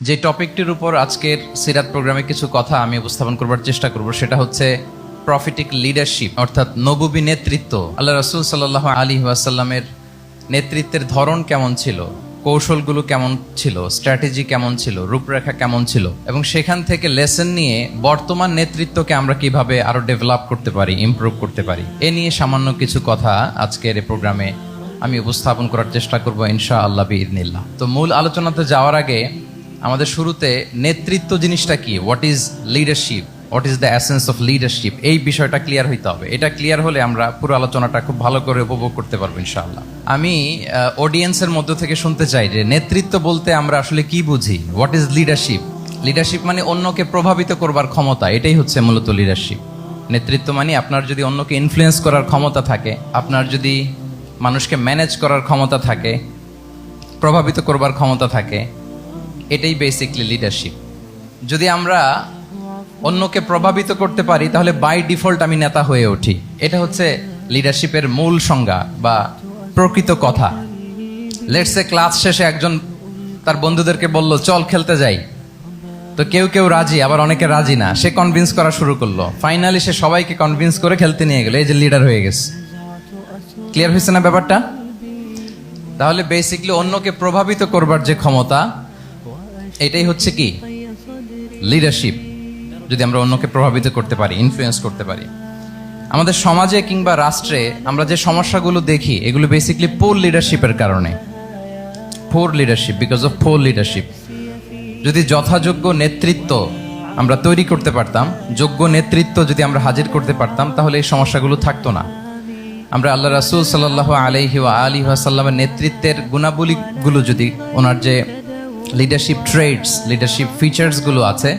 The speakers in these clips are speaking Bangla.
যে টপিকটির উপর আজকের সিরাত প্রোগ্রামে কিছু কথা আমি উপস্থাপন করবার চেষ্টা করব সেটা হচ্ছে প্রফিটিক লিডারশিপ, অর্থাৎ নবুবী নেতৃত্ব। আল্লাহ রাসূল সাল্লাল্লাহু আলাইহি ওয়াসাল্লামের নেতৃত্বের ধরন কেমন ছিল, কৌশলগুলো কেমন ছিল, স্ট্র্যাটেজি কেমন ছিল, রূপরেখা কেমন ছিল, এবং সেখান থেকে লেসন নিয়ে বর্তমান নেতৃত্বকে আমরা কিভাবে আরো ডেভেলপ করতে পারি, ইমপ্রুভ করতে পারি, এ নিয়ে সামান্য কিছু কথা আজকের এই প্রোগ্রামে আমি উপস্থাপন করার চেষ্টা করব ইনশাআল্লাহ বিইذনিল্লাহ। তো মূল আলোচনাতে যাওয়ার আগে আমাদের শুরুতে নেতৃত্ব জিনিসটা কি, what is leadership, what is the essence of leadership, এই বিষয়টা ক্লিয়ার হইতে হবে। এটা ক্লিয়ার হলে আমরা পুরো আলোচনাটা খুব ভালো করে উপভোগ করতে পারবো ইনশাআল্লাহ। আমি অডিয়েন্সের মধ্য থেকে শুনতে চাই যে নেতৃত্ব বলতে আমরা আসলে কি বুঝি, হোয়াট ইজ লিডারশিপ। লিডারশিপ মানে অন্যকে প্রভাবিত করবার ক্ষমতা, এটাই হচ্ছে মূলত লিডারশিপ। নেতৃত্ব মানে আপনার যদি অন্যকে ইনফ্লুয়েন্স করার ক্ষমতা থাকে, আপনার যদি মানুষকে ম্যানেজ করার ক্ষমতা থাকে, প্রভাবিত করবার ক্ষমতা থাকে, এটাই বেসিকলি লিডারশিপ। যদি আমরা অন্যকে প্রভাবিত করতে পারি তাহলে বাই ডিফল্ট আমি নেতা হয়ে উঠি। এটা হচ্ছে লিডারশিপের মূল সংজ্ঞা বা প্রকৃত কথা। লেটস সে ক্লাস শেষে একজন তার বন্ধুদেরকে বলল চল খেলতে যাই, তো কেউ কেউ রাজি, আবার অনেকে রাজি না। সে কনভিন্স করা শুরু করলো, ফাইনালি সে সবাইকে কনভিন্স করে খেলতে নিয়ে গেল, এই যে লিডার হয়ে গেছে। ক্লিয়ার হয়েছে না ব্যাপারটা? তাহলে বেসিকলি অন্যকে প্রভাবিত করবার যে ক্ষমতা, এটাই হচ্ছে কি লিডারশিপ। যদি আমরা অন্যকে প্রভাবিত করতে পারি, ইনফ্লুয়েন্স করতে পারি। আমাদের সমাজে কিংবা রাষ্ট্রে আমরা যে সমস্যাগুলো দেখি, এগুলো বেসিকলি পোর লিডারশিপের কারণে। Poor leadership, because of poor leadership. যদি যথাযোগ্য নেতৃত্ব আমরা তৈরি করতে পারতাম, যোগ্য নেতৃত্ব যদি আমরা হাজির করতে পারতাম, তাহলে এই সমস্যাগুলো থাকতো না। আমরা আল্লাহ রাসূল সাল্লাল্লাহু আলাইহি ওয়া আলিহি ওয়াসাল্লামের নেতৃত্বের গুণাবলীগুলো, যদি ওনার যে লিডারশিপ ট্রেডস, লিডারশিপ ফিচার্সগুলো আছে,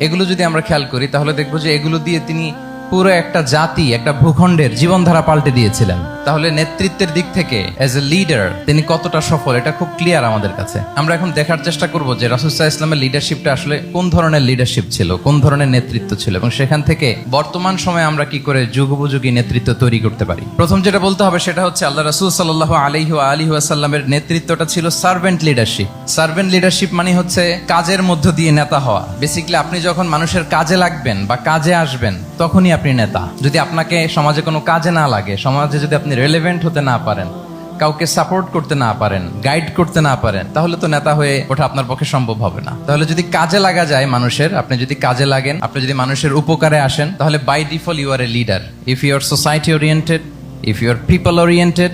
এগুলো যদি আমরা খেয়াল করি তাহলে দেখবো যে এগুলো দিয়ে তিনি পুরো একটা জাতি, একটা ভূখণ্ডের জীবনধারা পাল্টে দিয়েছিলেন। তাহলে নেতৃত্বের দিক থেকে অ্যাজ এ লিডার তিনি কতটা সফল, এটা খুব ক্লিয়ার আমাদের কাছে। আমরা এখন দেখার চেষ্টা করব যে রাসূল সাল্লাল্লাহু আলাইহি ওয়াসাল্লামের লিডারশিপটা আসলে কোন ধরনের লিডারশিপ ছিল, কোন ধরনের নেতৃত্ব ছিল, এবং সেখান থেকে বর্তমান সময়ে আমরা কি করে যুগোপযোগী নেতৃত্ব তৈরি করতে পারি। প্রথম যেটা বলতে হবে সেটা হচ্ছে আল্লাহ রাসূল সাল্লাল্লাহু আলাইহি ওয়া আলিহি ওয়াসাল্লামের নেতৃত্বটা ছিল সার্ভেন্ট লিডারশিপ। সার্ভেন্ট লিডারশিপ মানে হচ্ছে কাজের মধ্য দিয়ে নেতা হওয়া। বেসিক্যালি আপনি যখন মানুষের কাজে লাগবেন বা কাজে আসবেন, তখনই আপনি নেতা। যদি আপনাকে সমাজে কোনো কাজে না লাগে, সমাজে যদি আপনি রেলেভেন্ট হতে না পারেন, কাউকে সাপোর্ট করতে না পারেন, গাইড করতে না পারেন, তাহলে তো নেতা হয়ে ওঠা আপনার পক্ষে সম্ভব হবে না। তাহলে যদি কাজে লাগা যায় মানুষের, আপনি যদি কাজে লাগেন, আপনি যদি মানুষের উপকারে আসেন, তাহলে by default you are a leader. If you are society oriented, if you are people oriented,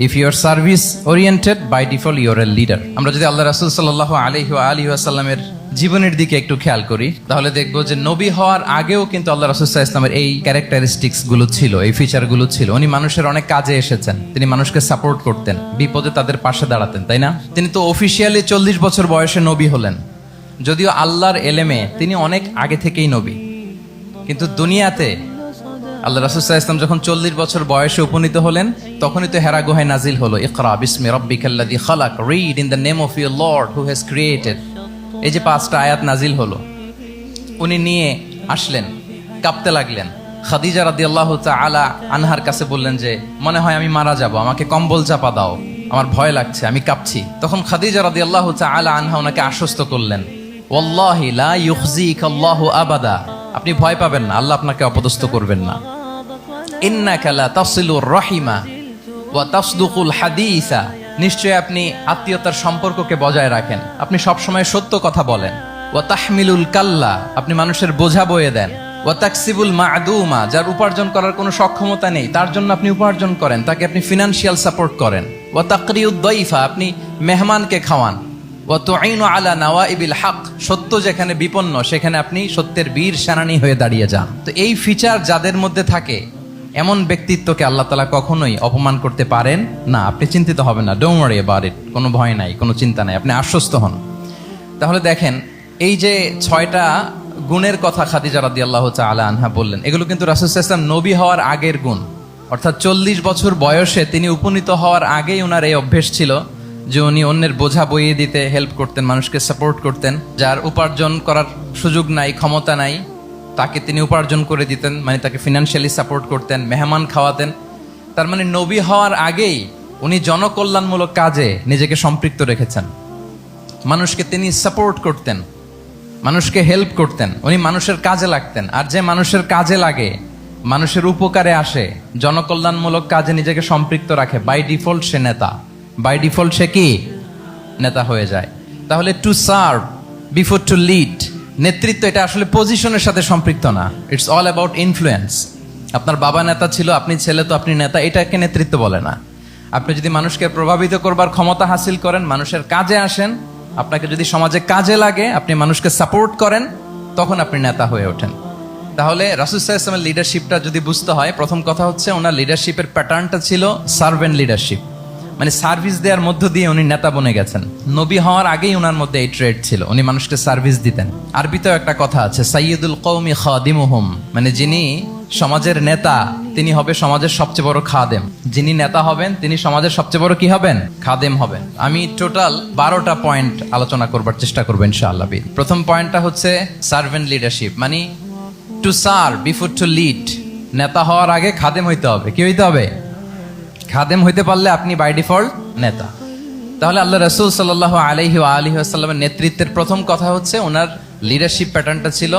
if you are service oriented, by default you are a leader. আমরা যদি আল্লাহ রাসূল সাল্লাল্লাহু আলাইহি ওয়া আলিহি ওয়াসাল্লামের জীবনের দিকে একটু খেয়াল করি, তাহলে দেখবো যে নবী হওয়ার আগেও কিন্তু আল্লাহ রাসূল সাল্লাল্লাহু আলাইহি ওয়াসাল্লামের এই ক্যারেক্টারিস্টিক্স গুলো ছিল, এই ফিচার গুলো ছিল। উনি মানুষের অনেক কাজে এসেছেন, তিনি মানুষকে সাপোর্ট করতেন, বিপদে তাদের পাশে দাঁড়াতেন, তাই না? তিনি তো অফিসিয়ালি 40 বছর বয়সে নবী হলেন, যদিও আল্লাহর এলেমে তিনি অনেক আগে থেকেই নবী। কিন্তু দুনিয়াতে আল্লাহ রাসূল সাল্লাল্লাহু আলাইহি ওয়াসাল্লাম যখন 40 বছর বয়সে উপনীত হলেন, তখনই তো হেরা গুহায় নাজিল হলো ইকরা বিসমি রাব্বিকাল্লাযী খালাক, read in the name of your Lord who has created. এই যে 5টা আয়াত নাজিল হলো, উনি নিয়ে আসলেন, কাঁপতে লাগলেন। খাদিজা রাদিয়াল্লাহু তাআলা আনহার কাছে বললেন যে মনে হয় আমি মারা যাব, আমাকে কম্বল চাপা দাও, আমার ভয় লাগছে, আমি কাঁপছি। তখন খাদিজা রাদিয়াল্লাহু তাআলা আনহা ওনাকে আশ্বস্ত করলেন, ওয়াল্লাহি লা ইউখজিকাল্লাহু আবাদা, আপনি ভয় পাবেন না, আল্লাহ আপনাকে অপদস্থ করবেন না। ইন্নাকা লা তাসিলুর রাহিমা ওয়া তাসদুকুল হাদিসা, নিশ্চয় আপনি আত্মীয়তার সম্পর্ককে বজায় রাখেন, আপনি সবসময় সত্য কথা বলেন। ওয়া তাহমিলুল কাল্লা, আপনি মানুষের বোঝা বয়ে দেন। ওয়া তাকসিবুল মা'দুমা, যার উপার্জন করার কোনো সক্ষমতা নেই তার জন্য আপনি উপার্জন করেন, তাকে আপনি ফিনান্সিয়াল সাপোর্ট করেন। ওয়া তাকরিউদ দাইফা, আপনি মেহমানকে খাওয়ান। ওয়া তুঈনু আলা নাওয়াইবিল হক, সত্য যেখানে বিপন্ন সেখানে আপনি সত্যের বীর সেনানী হয়ে দাঁড়িয়ে যান। তো এই ফিচার যাদের মধ্যে থাকে, এমন ব্যক্তিত্বকে আল্লাহ তাআলা কখনোই অপমান করতে পারেন না। আপনি চিন্তিত হবেন না, ডোন্ট ওয়ারি অ্যাবাউট ইট, কোনো ভয় নাই, কোনো চিন্তা নাই, আপনি আশ্বস্ত হন। তাহলে দেখেন, এই যে 6টা গুণের কথা খাদিজা রাদিয়াল্লাহু তাআলা আনহা বললেন, এগুলো কিন্তু রাসূল সাল্লাল্লাহু আলাইহি ওয়াসাল্লাম নবী হওয়ার আগের গুণ। অর্থাৎ 40 বছর বয়সে তিনি উপনীত হওয়ার আগেই ওনার এই অভ্যেস ছিল যে উনি অন্যের বোঝা বইয়ে দিতে হেল্প করতেন, মানুষকে সাপোর্ট করতেন। যার উপার্জন করার সুযোগ নাই, ক্ষমতা নাই, তাকে তিনি উপার্জন করে দিতেন, মানে তাকে ফিনান্সিয়ালি সাপোর্ট করতেন, মেহমান খাওয়াতেন। তার মানে নবী হওয়ার আগেই উনি জনকল্যাণমূলক কাজে নিজেকে সম্পৃক্ত রেখেছেন। মানুষকে তিনি সাপোর্ট করতেন, মানুষকে হেল্প করতেন, উনি মানুষের কাজে লাগতেন। আর যে মানুষের কাজে লাগে, মানুষের উপকারে আসে, জনকল্যাণমূলক কাজে নিজেকে সম্পৃক্ত রাখে, বাই ডিফল্ট সে নেতা, বাই ডিফল্ট সে কি নেতা হয়ে যায়। তাহলে to serve before to lead, নেতৃত্ব এটা আসলে পজিশনের সাথে সম্পৃক্ত না, ইটস অল অ্যাবাউট ইনফ্লুয়েন্স। আপনার বাবা নেতা ছিল, আপনি ছেলে, তো আপনি নেতা, এটাকে নেতৃত্ব বলে না। আপনি যদি মানুষকে প্রভাবিত করবার ক্ষমতা হাসিল করেন, মানুষের কাজে আসেন, আপনাকে যদি সমাজে কাজে লাগে, আপনি মানুষকে সাপোর্ট করেন, তখন আপনি নেতা হয়ে ওঠেন। তাহলে রাসূল সাল্লাল্লাহু আলাইহি ওয়াসাল্লামের লিডারশিপটা যদি বুঝতে হয়, প্রথম কথা হচ্ছে ওনার লিডারশিপের প্যাটার্নটা ছিল সার্ভেন্ট লিডারশিপ, মানে সার্ভিস দেওয়ার মধ্য দিয়ে উনি নেতা বনে গেছেন। নবী হওয়ার আগেই ওনার মধ্যে এই ট্রেড ছিল, উনি মানুষকে সার্ভিস দিতেন। আরবিতেও একটা কথা আছে, সাইয়্যিদুল কওমি খাদিমুহুম, মানে যিনি সমাজের নেতা তিনি হবে সমাজের সবচেয়ে বড় খাদেম। যিনি নেতা হবেন তিনি সমাজের সবচেয়ে বড় কি হবেন? খাদেম হবেন। আমি টোটাল 12টা পয়েন্ট আলোচনা করবার চেষ্টা করবো ইনশাআল্লাহ। প্রথম পয়েন্টটা হচ্ছে সার্ভেন্ট লিডারশিপ, মানে to serve before to lead. নেতা হওয়ার আগে খাদেম হইতে হবে। কি হইতে হবে? খাদেম হইতে পারলে আপনি বাই ডিফল্ট নেতা। তাহলে আল্লাহ রাসূল সাল্লাল্লাহু আলাইহি ওয়া আলিহি ওয়াসাল্লামের নেতৃত্বের প্রথম কথা হচ্ছে ওনার লিডারশিপ প্যাটার্নটা ছিল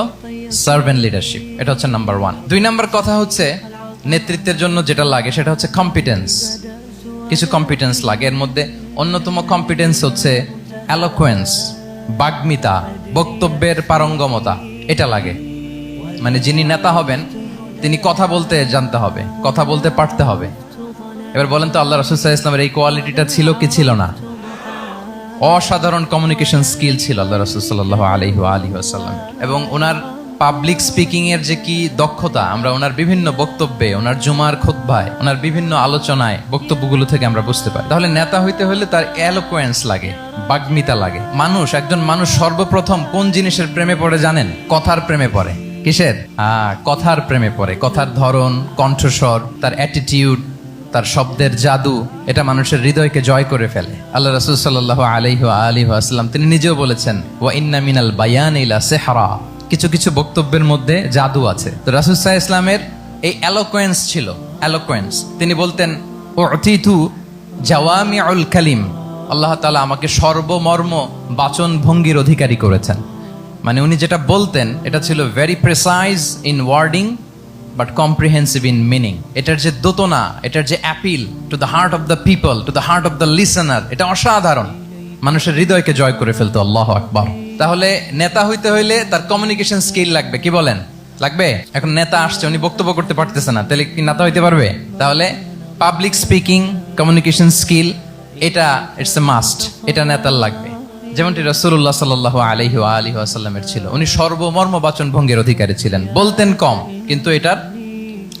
সার্ভেন্ট লিডারশিপ। এটা হচ্ছে নাম্বার 1। 2 নাম্বার কথা হচ্ছে নেতৃত্বের জন্য যেটা লাগে সেটা হচ্ছে কম্পিটেন্স। কিছু কম্পিটেন্স লাগে, এর মধ্যে অন্যতম কম্পিটেন্স হচ্ছে এলোকোয়েন্স, বাগ্মিতা, বক্তব্যের পারঙ্গমতা। এটা লাগে, মানে যিনি নেতা হবেন তিনি কথা বলতে জানতে হবে, কথা বলতে পারতে হবে। এবার বলেন তো, আল্লাহ রাসূল সাল্লাল্লাহু আলাইহি ওয়াসাল্লামের এই কোয়ালিটিটা ছিল কি ছিল না? অসাধারণ কমিউনিকেশন স্কিল ছিল আল্লাহ রাসূল সাল্লাল্লাহু আলাইহি ওয়াসাল্লাম। এবং ওনার পাবলিক স্পিকিং এর যে কি দক্ষতা, আমরা ওনার বিভিন্ন বক্তব্যে, ওনার জুমার খুতবায়, ওনার বিভিন্ন আলোচনায়, বক্তব্যগুলো থেকে আমরা বুঝতে পারি। তাহলে নেতা হইতে হলে তার এলোকোয়েন্স লাগে, বাগ্মিতা লাগে। একজন মানুষ সর্বপ্রথম কোন জিনিসের প্রেমে পড়ে জানেন? কথার প্রেমে পড়ে। কিসের? কথার প্রেমে পড়ে। কথার ধরন, কণ্ঠস্বর, তার অ্যাটিটিউড, তার শব্দের জাদু, এটা মানুষের হৃদয়কে জয় করে ফেলে। আল্লাহ রাসূল সাল্লাল্লাহু আলাইহি ওয়াসাল্লাম তিনি নিজেও বলেছেন, ওয়া ইন্না মিনাল বায়ানি লা সিহরা, কিছু কিছু বক্তব্যের মধ্যে জাদু আছে। তো রাসূল সাল্লাল্লাহু আলাইহি ওয়াসাল্লামের এই এলোকোয়েন্স ছিল, এলোকোয়েন্স। তিনি বলতেন, উতিতু জাওয়ামিউল কালিম, আল্লাহ তাআলা আমাকে সর্বমর্ম বাচন ভঙ্গির অধিকারী করেছেন। মানে উনি যেটা বলতেন এটা ছিল very precise in wording but comprehensive in meaning. এটার যে দোতনা, এটার যে appeal to the heart of the people, to the heart of the listener, এটা অসাধারণ, মানুষের হৃদয়কে জয় করে ফেলতো। আল্লাহু আকবার। তাহলে নেতা হইতে হইলে তার কমিউনিকেশন স্কিল লাগবে। কি বলেন? লাগবে। এখন নেতা আসছে, উনি বক্তব্য করতে পারতেছে না, তাহলে কি নেতা হইতে পারবে? তাহলে পাবলিক স্পিকিং, কমিউনিকেশন স্কিল, এটা ইটস এ মাস্ট, এটা নেতার লাগবে। যেমনটি রাসূলুল্লাহ সাল্লাল্লাহু আলাইহি ওয়াসাল্লামের ছিল, উনি সর্বমর্ম বাচন ভঙ্গির অধিকারী ছিলেন। বলতেন কম, কিন্তু এটার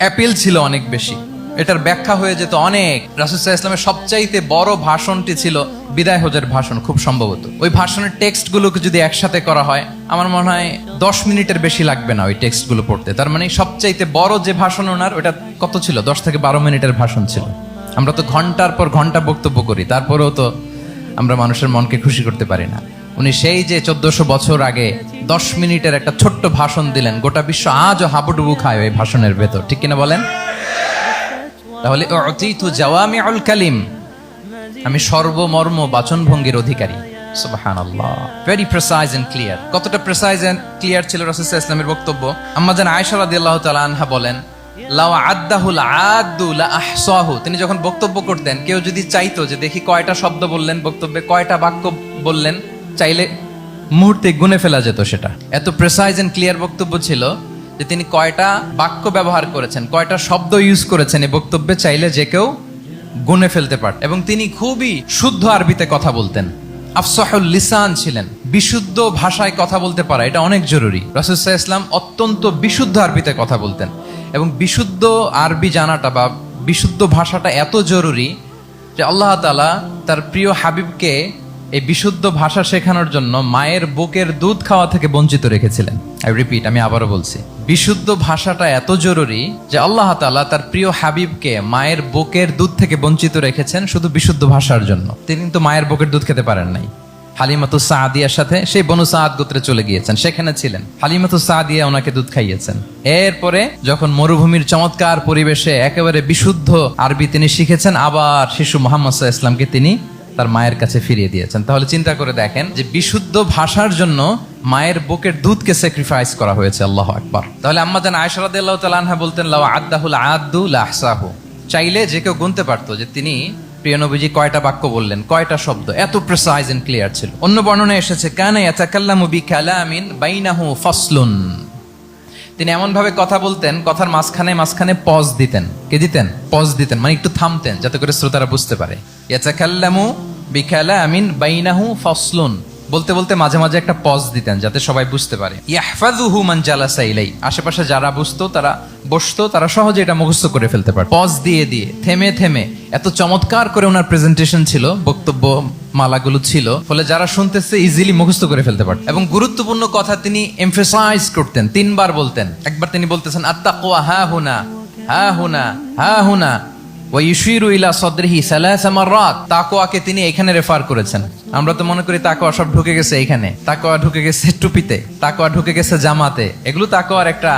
অ্যাপিল ছিল অনেক বেশি, এটার ব্যাখ্যা হয়ে যেত অনেক। রাসূল সাল্লাল্লাহু আলাইহি ওয়াসাল্লামের সবচাইতে বড় ভাষণটি ছিল বিদায় হজের ভাষণ, খুব সম্ভবত। ওই ভাষণের টেক্সটগুলোকে যদি একসাথে করা হয়, আমার মনে হয় 10 মিনিটের বেশি লাগবে না ওই টেক্সটগুলো পড়তে। তার মানে সবচাইতে বড় যে ভাষণ ওনার, ওটা কত ছিল? 10 থেকে 12 মিনিটের ভাষণ ছিল। আমরা তো ঘন্টার পর ঘন্টা বক্তব্য করি, তারপরেও তো আমরা মানুষের মনকে খুশি করতে পারি না। উনি সেই যে 1400 বছর আগে 10 মিনিটের একটা ছোট্ট ভাষণ দিলেন, গোটা বিশ্ব আজও হাবুডুবু খায় ওই ভাষণের ভেতর। ঠিক কিনা বলেন? তাহলে উতিতু জাওয়ামিউল কালিম, আমি সর্বমর্ম বাচনভঙ্গির অধিকারী। সুবহানাল্লাহ, ভেরি প্রেসাইজ এন্ড ক্লিয়ার। কতটা প্রেসাইজ এন্ড ক্লিয়ার ছিল রাসূল সাল্লাল্লাহু আলাইহি ওয়াসাল্লামের বক্তব্য? আম্মা জান আয়েশা রাদিয়াল্লাহু তাআলা আনহা বলেন, লাউ আদ্দাহুল আদু লা আহসাহু, তিনি যখন বক্তব্য করতেন, কেউ যদি চাইতো যে দেখি কয়টা শব্দ বললেন বক্তব্যে, কয়টা বাক্য বললেন, চাইলে মুহূর্তে গুনে ফেলা যেত সেটা। এত প্রেসাইজ এন্ড ক্লিয়ার বক্তব্য ছিল যে তিনি কয়টা বাক্য ব্যবহার করেছেন, কয়টা শব্দ ইউজ করেছেন এই বক্তব্যে, চাইলে যে কেউ গুনে ফেলতে পারত। এবং তিনি খুবই শুদ্ধ আরবিতে কথা বলতেন, আফসাহুল লিসান ছিলেন। বিশুদ্ধ ভাষায় কথা বলতে পারা এটা অনেক জরুরি। রাসূল সাল্লাল্লাহু আলাইহি ওয়াসাল্লাম অত্যন্ত বিশুদ্ধ আরবিতে কথা বলতেন, এবং বিশুদ্ধ আরবি জানাটা বা বিশুদ্ধ ভাষাটা এত জরুরি যে আল্লাহ তাআলা তার প্রিয় হাবিবকে এই বিশুদ্ধ ভাষা শেখানোর জন্য মায়ের বুকের দুধ খাওয়া থেকে বঞ্চিত রেখেছিলেন। আমি আবারও বলছি, বিশুদ্ধ ভাষাটা এত জরুরি যে আল্লাহ তাআলা তার প্রিয় হাবিবকে মায়ের বুকের দুধ থেকে বঞ্চিত রেখেছেন শুধু বিশুদ্ধ ভাষার জন্য। তিনি কিন্তু মায়ের বুকের দুধ খেতে পারেন নাই। হালিমাতু সাদিয়ার সাথে সেই বনু সাদ গোত্রে চলে গিয়েছেন, সেখানে ছিলেন। হালিমাতু সাদিয়া ওনাকে দুধ খাইয়েছেন। এরপরে যখন মরুভূমির চমৎকার পরিবেশে একেবারে বিশুদ্ধ আরবি তিনি শিখেছেন, আবার শিশু মুহাম্মদ সাল্লাল্লাহু আলাইহি ওয়াসাল্লামকে তিনি তার মায়ের কাছে ফিরিয়ে দিয়েছেন। তাহলে চিন্তা করে দেখেন যে বিশুদ্ধ ভাষার জন্য মায়ের বুকের দুধকে স্যাক্রিফাইস করা হয়েছে। আল্লাহু আকবার। তাহলে আম্মা জান আয়েশা রাদিয়াল্লাহু তাআলা আনহা বলতেন, লাউ আদ্দাহুল আদ্দু লাহসাহু, চাইলে যে কেউ গুনতে পারতো যে তিনি প্রিয় নবীজি কয়টা বাক্য বললেন, কয়টা শব্দ, এত প্রিসাইজ এন্ড ক্লিয়ার ছিল। অন্য বর্ণনায় এসেছে, কানা ইয়াতাকাল্লামু বিকালামিন বাইনাহু ফাসলুন, তিনি এমন ভাবে কথা বলতেন, কথার মাঝখানে মাঝখানে পজ দিতেন। কে দিতেন? পজ দিতেন, মানে একটু থামতেন যাতে করে শ্রোতারা বুঝতে পারে। ইয়াতাকাল্লামু বিকালামিন বাইনাহু ফাসলুন, বলতে বলতে মাঝে মাঝে একটা পজ দিতেন যাতে সবাই বুঝতে পারে। ইয়াহফাযুহু মান জালাসা ইলাই, আশেপাশে যারা বুঝতো, তারা বসতো, তারা সহজে এটা মুখস্থ করে ফেলতে পারত। পজ দিয়ে দিয়ে, থেমে থেমে, এত চমৎকার করে ওনার প্রেজেন্টেশন ছিল, বক্তব্য মালাগুলো ছিল, ফলে যারা শুনতেছে ইজিলি মুখস্থ করে ফেলতে পারত। এবং গুরুত্বপূর্ণ কথা তিনি এমফাসাইজ করতেন, 3 বার বলতেন। একবার তিনি বলতেছেন আত্তাকওয়া হা হুনা হা হুনা হা হুনা ওয়া ইউশিরু ইলা সাদরিহি সালাসা মাররাত, তাকওয়াকে তিনি এখানে রেফার করেছেন। আমরা তো মনে করি তাকওয়া সব ঢুকে গেছে এখানে, তাকওয়া ঢুকে গেছে টুপিতে, তাকওয়া ঢুকে গেছে জামাতে, এগুলো তাকওয়ার একটা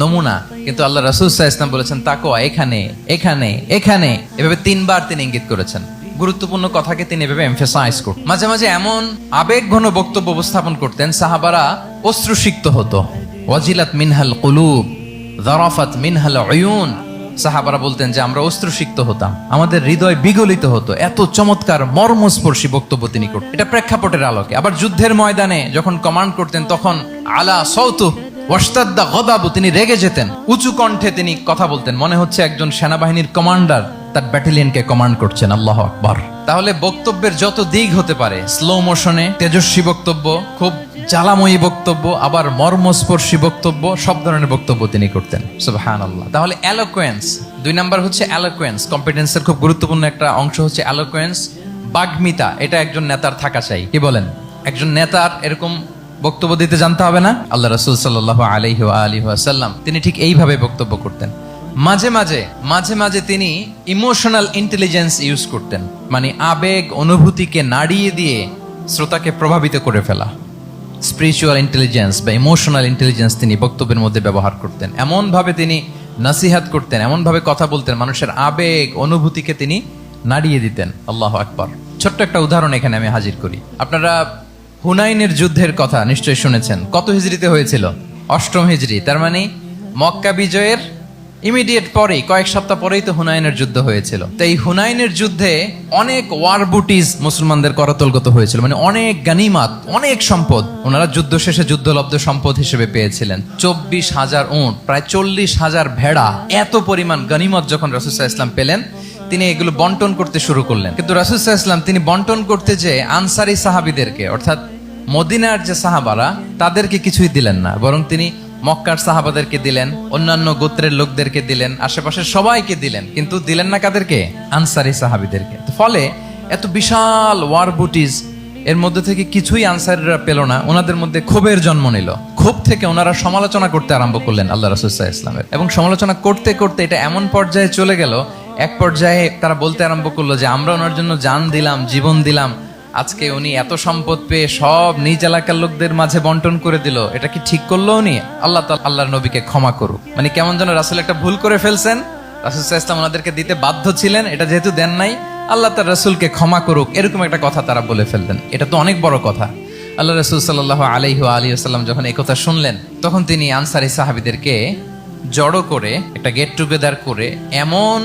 নমুনা। কিন্তু আল্লাহ রাসূল সাল্লাল্লাহু আলাইহি ওয়াসাল্লাম বলেছেন তাকওয়া এখানে এখানে এখানে, এভাবে 3 বার তিনি ইঙ্গিত করেছেন। গুরুত্বপূর্ণ কথাকে তিনি এভাবে এমফাসাইজ করতেন। মাঝে মাঝে এমন আবেগঘন বক্তব্য উপস্থাপন করতেন, সাহাবারা অশ্রুসিক্ত হতো। ওয়াজিলাত মিনহাল কুলুব যারাফাত মিনহাল উয়ুন, সাহাবারা বলতেন যে আমরা অশ্রুসিক্ত হতাম, আমাদের হৃদয় বিগলিত হতো। এত চমৎকার মর্মস্পর্শী বক্তব্য তিনি করতেন। এটা প্রেক্ষাপটের আলোকে। আবার যুদ্ধের ময়দানে যখন কমান্ড করতেন, তখন আলা সাউতু ওয়াশতাদ্দা গদাবু, তিনি রেগে যেতেন, উঁচু কণ্ঠে তিনি কথা বলতেন, মনে হচ্ছে একজন সেনাবাহিনীর কমান্ডার তার ব্যাটালিয়নকে কমান্ড করছেন। আল্লাহু আকবার। তাহলে বক্তব্যের যত দিক হতে পারে, স্লো মোশনে তেজস্বী বক্তব্য, খুব জ্বালাময়ী বক্তব্য, আবার মর্মস্পর্শী বক্তব্য, সব ধরনের বক্তব্য তিনি করতেন। সুবহানাল্লাহ। তাহলে এলোকোয়েন্স, 2 নাম্বার হচ্ছে এলোকোয়েন্স। কম্পিটেন্সের খুব গুরুত্বপূর্ণ একটা অংশ হচ্ছে এলোকোয়েন্স, বাগ্মিতা। এটা একজন নেতার থাকা চাই। কি বলেন? একজন নেতার এরকম বক্তব্য দিতে জানতে হবে না? আল্লাহ রাসূল সাল্লাল্লাহু আলাইহি ওয়া আলিহি ওয়াসাল্লাম তিনি ঠিক এইভাবে বক্তব্য করতেন। মাঝে মাঝে তিনি ইমোশনাল ইন্টেলিজেন্স ইউজ করতেন, মানে আবেগ অনুভূতিকে নাড়িয়ে দিয়ে শ্রোতাকে প্রভাবিত করে ফেলা। স্পিরিচুয়াল ইন্টেলিজেন্স বা ইমোশনাল ইন্টেলিজেন্স তিনি বক্তব্যের মধ্যে ব্যবহার করতেন। এমন ভাবে তিনি নসিহত করতেন, এমন ভাবে কথা বলতেন, মানুষের আবেগ অনুভূতিকে তিনি নাড়িয়ে দিতেন। আল্লাহু আকবার। ছোট্ট একটা উদাহরণ এখানে আমি হাজির করি। আপনারা হুনাইনের যুদ্ধের কথা নিশ্চয়ই শুনেছেন। কত হিজরিতে হয়েছিল? 8ম হিজরি। তার মানে মক্কা বিজয়ের ইমিডিয়েট পরেই, কয়েক সপ্তাহ পরেই তো হুনাইনের যুদ্ধ হয়েছিল। তো এই হুনাইনের যুদ্ধে অনেক ওয়ার বুটিজ মুসলমানদের করতলগত হয়েছিল, মানে অনেক গানিমাত, অনেক সম্পদ ওনারা যুদ্ধ শেষে যুদ্ধলব্ধ সম্পদ হিসেবে পেয়েছিলেন। 24,000 উট, প্রায় 40,000 ভেড়া, এত পরিমাণ গানিমত যখন রাসূল সাল্লাল্লাহু আলাইহি ওয়াসাল্লাম পেলেন, তিনি এগুলো বন্টন করতে শুরু করলেন। কিন্তু রাসূল সাল্লাল্লাহু আলাইহি ওয়াসাল্লাম তিনি বন্টন করতে যে আনসারী সাহাবীদেরকে, অর্থাৎ মদিনার যে সাহাবারা, তাদেরকে কিছুই দিলেন না, বরং তিনি মক্কার সাহাবাদেরকে দিলেন, অন্যান্য গোত্রের লোকদেরকে দিলেন, আশেপাশের সবাইকে দিলেন, কিন্তু দিলেন না কাদেরকে? আনসারী সাহাবীদেরকে। ফলে এত বিশাল ওয়ার বুটিজ, এর মধ্যে থেকে কিছুই আনসারীরা পেল না। ওনাদের মধ্যে ক্ষোভের জন্ম নিল। ক্ষোভ থেকে ওনারা সমালোচনা করতে আরম্ভ করলেন আল্লাহ রাসূল সাল্লাল্লাহু আলাইহি ওয়াসাল্লামের। এবং সমালোচনা করতে করতে এটা এমন পর্যায়ে চলে গেল, এক পর্যায়ে তারা বলতে আরম্ভ করলো যে আমরা ওনার জন্য জান দিলাম, জীবন দিলাম, আজকে উনি এত সম্পদ পেয়ে সব নিজ এলাকার লোকদের মাঝে বন্টন করে দিল, এটা কি ঠিক করলো উনি? আল্লাহ তাআলা আল্লাহর নবীকে ক্ষমা করুক। মানে কেমন যেন রাসূল একটা ভুল করে ফেলছেন, রাসূল সাল্লাল্লাহু আলাইহি ওয়াসাল্লাম ওনাদেরকে দিতে বাধ্য ছিলেন, এটা যেহেতু দেন নাই, আল্লাহ তার রাসূলকে ক্ষমা করুক, এরকম একটা কথা তারা বলে ফেললেন। এটা তো অনেক বড় কথা। আল্লাহ রাসূল সাল্লাল্লাহু আলাইহি ওয়া আলিহি ওয়াসাল্লাম যখন এই কথা শুনলেন, তখন তিনি আনসারী সাহাবীদেরকে জড়ো করে একটা গেট টুগেদার করে এমন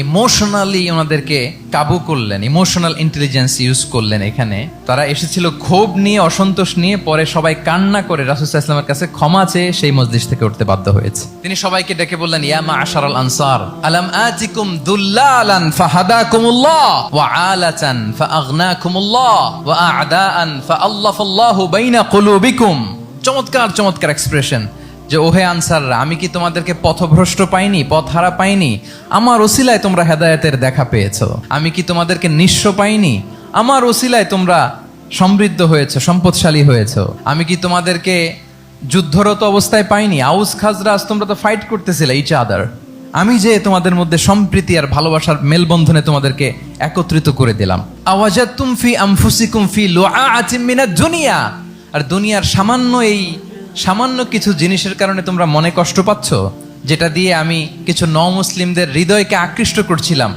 ইমোশনালি ওনাদেরকে কাবু করলেন, ইমোশনাল ইন্টেলিজেন্স ইউজ করলেন। এখানে তারা এসেছিল ক্ষোভ নিয়ে, অসন্তোষ নিয়ে, পরে সবাই কান্না করে রাসূল সাল্লাল্লাহু আলাইহি ওয়াসাল্লামের কাছে ক্ষমা চেয়ে সেই মজলিস থেকে উঠতে বাধ্য হয়েছে। তিনি সবাইকে ডেকে বললেন, ইয়া মা'আশারাল আনসার আলাম আতিকুম দুল্লালান ফাহাদাকুমুল্লাহ ওয়া আলাতান ফাআগনাকুমুল্লাহ ওয়া আ'দাআন ফাআল্লাফাল্লাহু বাইনা কুলুবিকুম। চমৎকার চমৎকার এক্সপ্রেশন যে ওহে আনসাররা, আমি কি তোমাদেরকে পথভ্রষ্ট পাইনি, পথহারা পাইনি? আমার ওসিলায় তোমরা হেদায়েতের দেখা পেয়েছো। আমি কি তোমাদেরকে নিঃস্ব পাইনি? আমার ওসিলায় তোমরা সমৃদ্ধ হয়েছে, সম্পদশালী হয়েছে। আমি কি তোমাদেরকে যুদ্ধরত অবস্থায় পাইনি? আউস খাজরাজ তোমরা তো ফাইট করতেছিলে ইচ আদার। আমি যে তোমাদের মধ্যে সম্প্রীতি আর ভালোবাসার মেলবন্ধনে তোমাদেরকে একত্রিত করে দিলাম। আওয়াজাতুম ফি আনফুসিকুম ফি লুআআতিম মিনাদ দুনিয়া, আর দুনিয়ার সামান্য কিছু জিনিসের কারণে তোমরা মনে কষ্ট পাচ্ছ, যেটা দিয়ে আমি কিছু মুসলিমদের হৃদয়কে আকৃষ্ট করছিলাম।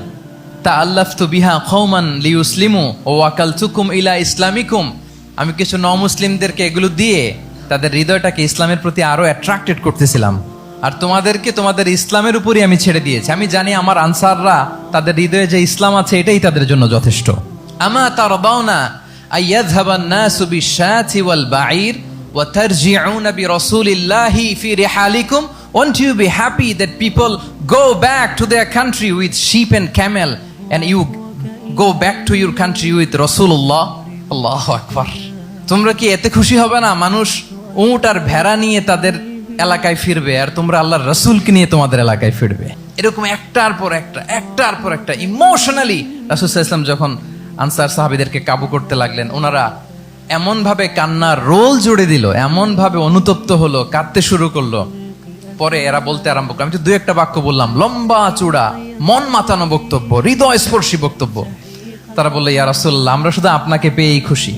তাআল্লাফতু বিহা কওমান লিয়ুসলিমু ওয়া ওয়াকালতুকুম ইলা ইসলামিকুম, আমি কিছু নমুসলিমদেরকে এগুলো দিয়ে তাদের হৃদয়টাকে ইসলামের প্রতি আরো অ্যাট্রাক্টেড করতেছিলাম, আর তোমাদেরকে তোমাদের ইসলামের উপরই আমি ছেড়ে দিয়েছি। আমি জানি আমার আনসাররা তাদের হৃদয়ে যে ইসলাম আছে এটাই তাদের জন্য যথেষ্ট। আমা তারদাউনা আইয়াযহাবান নাসু বিশ-শাতি ওয়াল বাঈর ওয়া তারজিউনা বিরাসূলিল্লাহি ফি রিহালিকুম, won't you be happy that people go back to their country with sheep and camel and you go back to your country with Rasulullah? আল্লাহু আকবার। তোমরা কি এতে খুশি হবে না মানুষ উট আর ভেড়া নিয়ে তাদের এলাকায় ফিরবে আর তোমরা আল্লাহর রাসূলকে নিয়ে তোমাদের এলাকায় ফিরবে? এরকম একটার পর একটা ইমোশনালি রাসূল সাল্লাল্লাহু আলাইহি ওয়াসাল্লাম যখন আনসার সাহাবীদেরকে কাবু করতে লাগলেন, ওনারা এমন ভাবে কান্নার রোল জুড়ে দিল, এমন ভাবে অনুতপ্ত হলো, কাঁদতে শুরু করলো। পরে এরা বলতে আরম্ভ করলো, আমি তো দুই একটা বাক্য বললাম, লম্বা চূড়া মন মাতানো বক্তব্য, হৃদয় স্পর্শী বক্তব্য। তারা বললো, ইয়া রাসূলুল্লাহ, আমরা শুধু আপনাকে পেয়েই খুশি।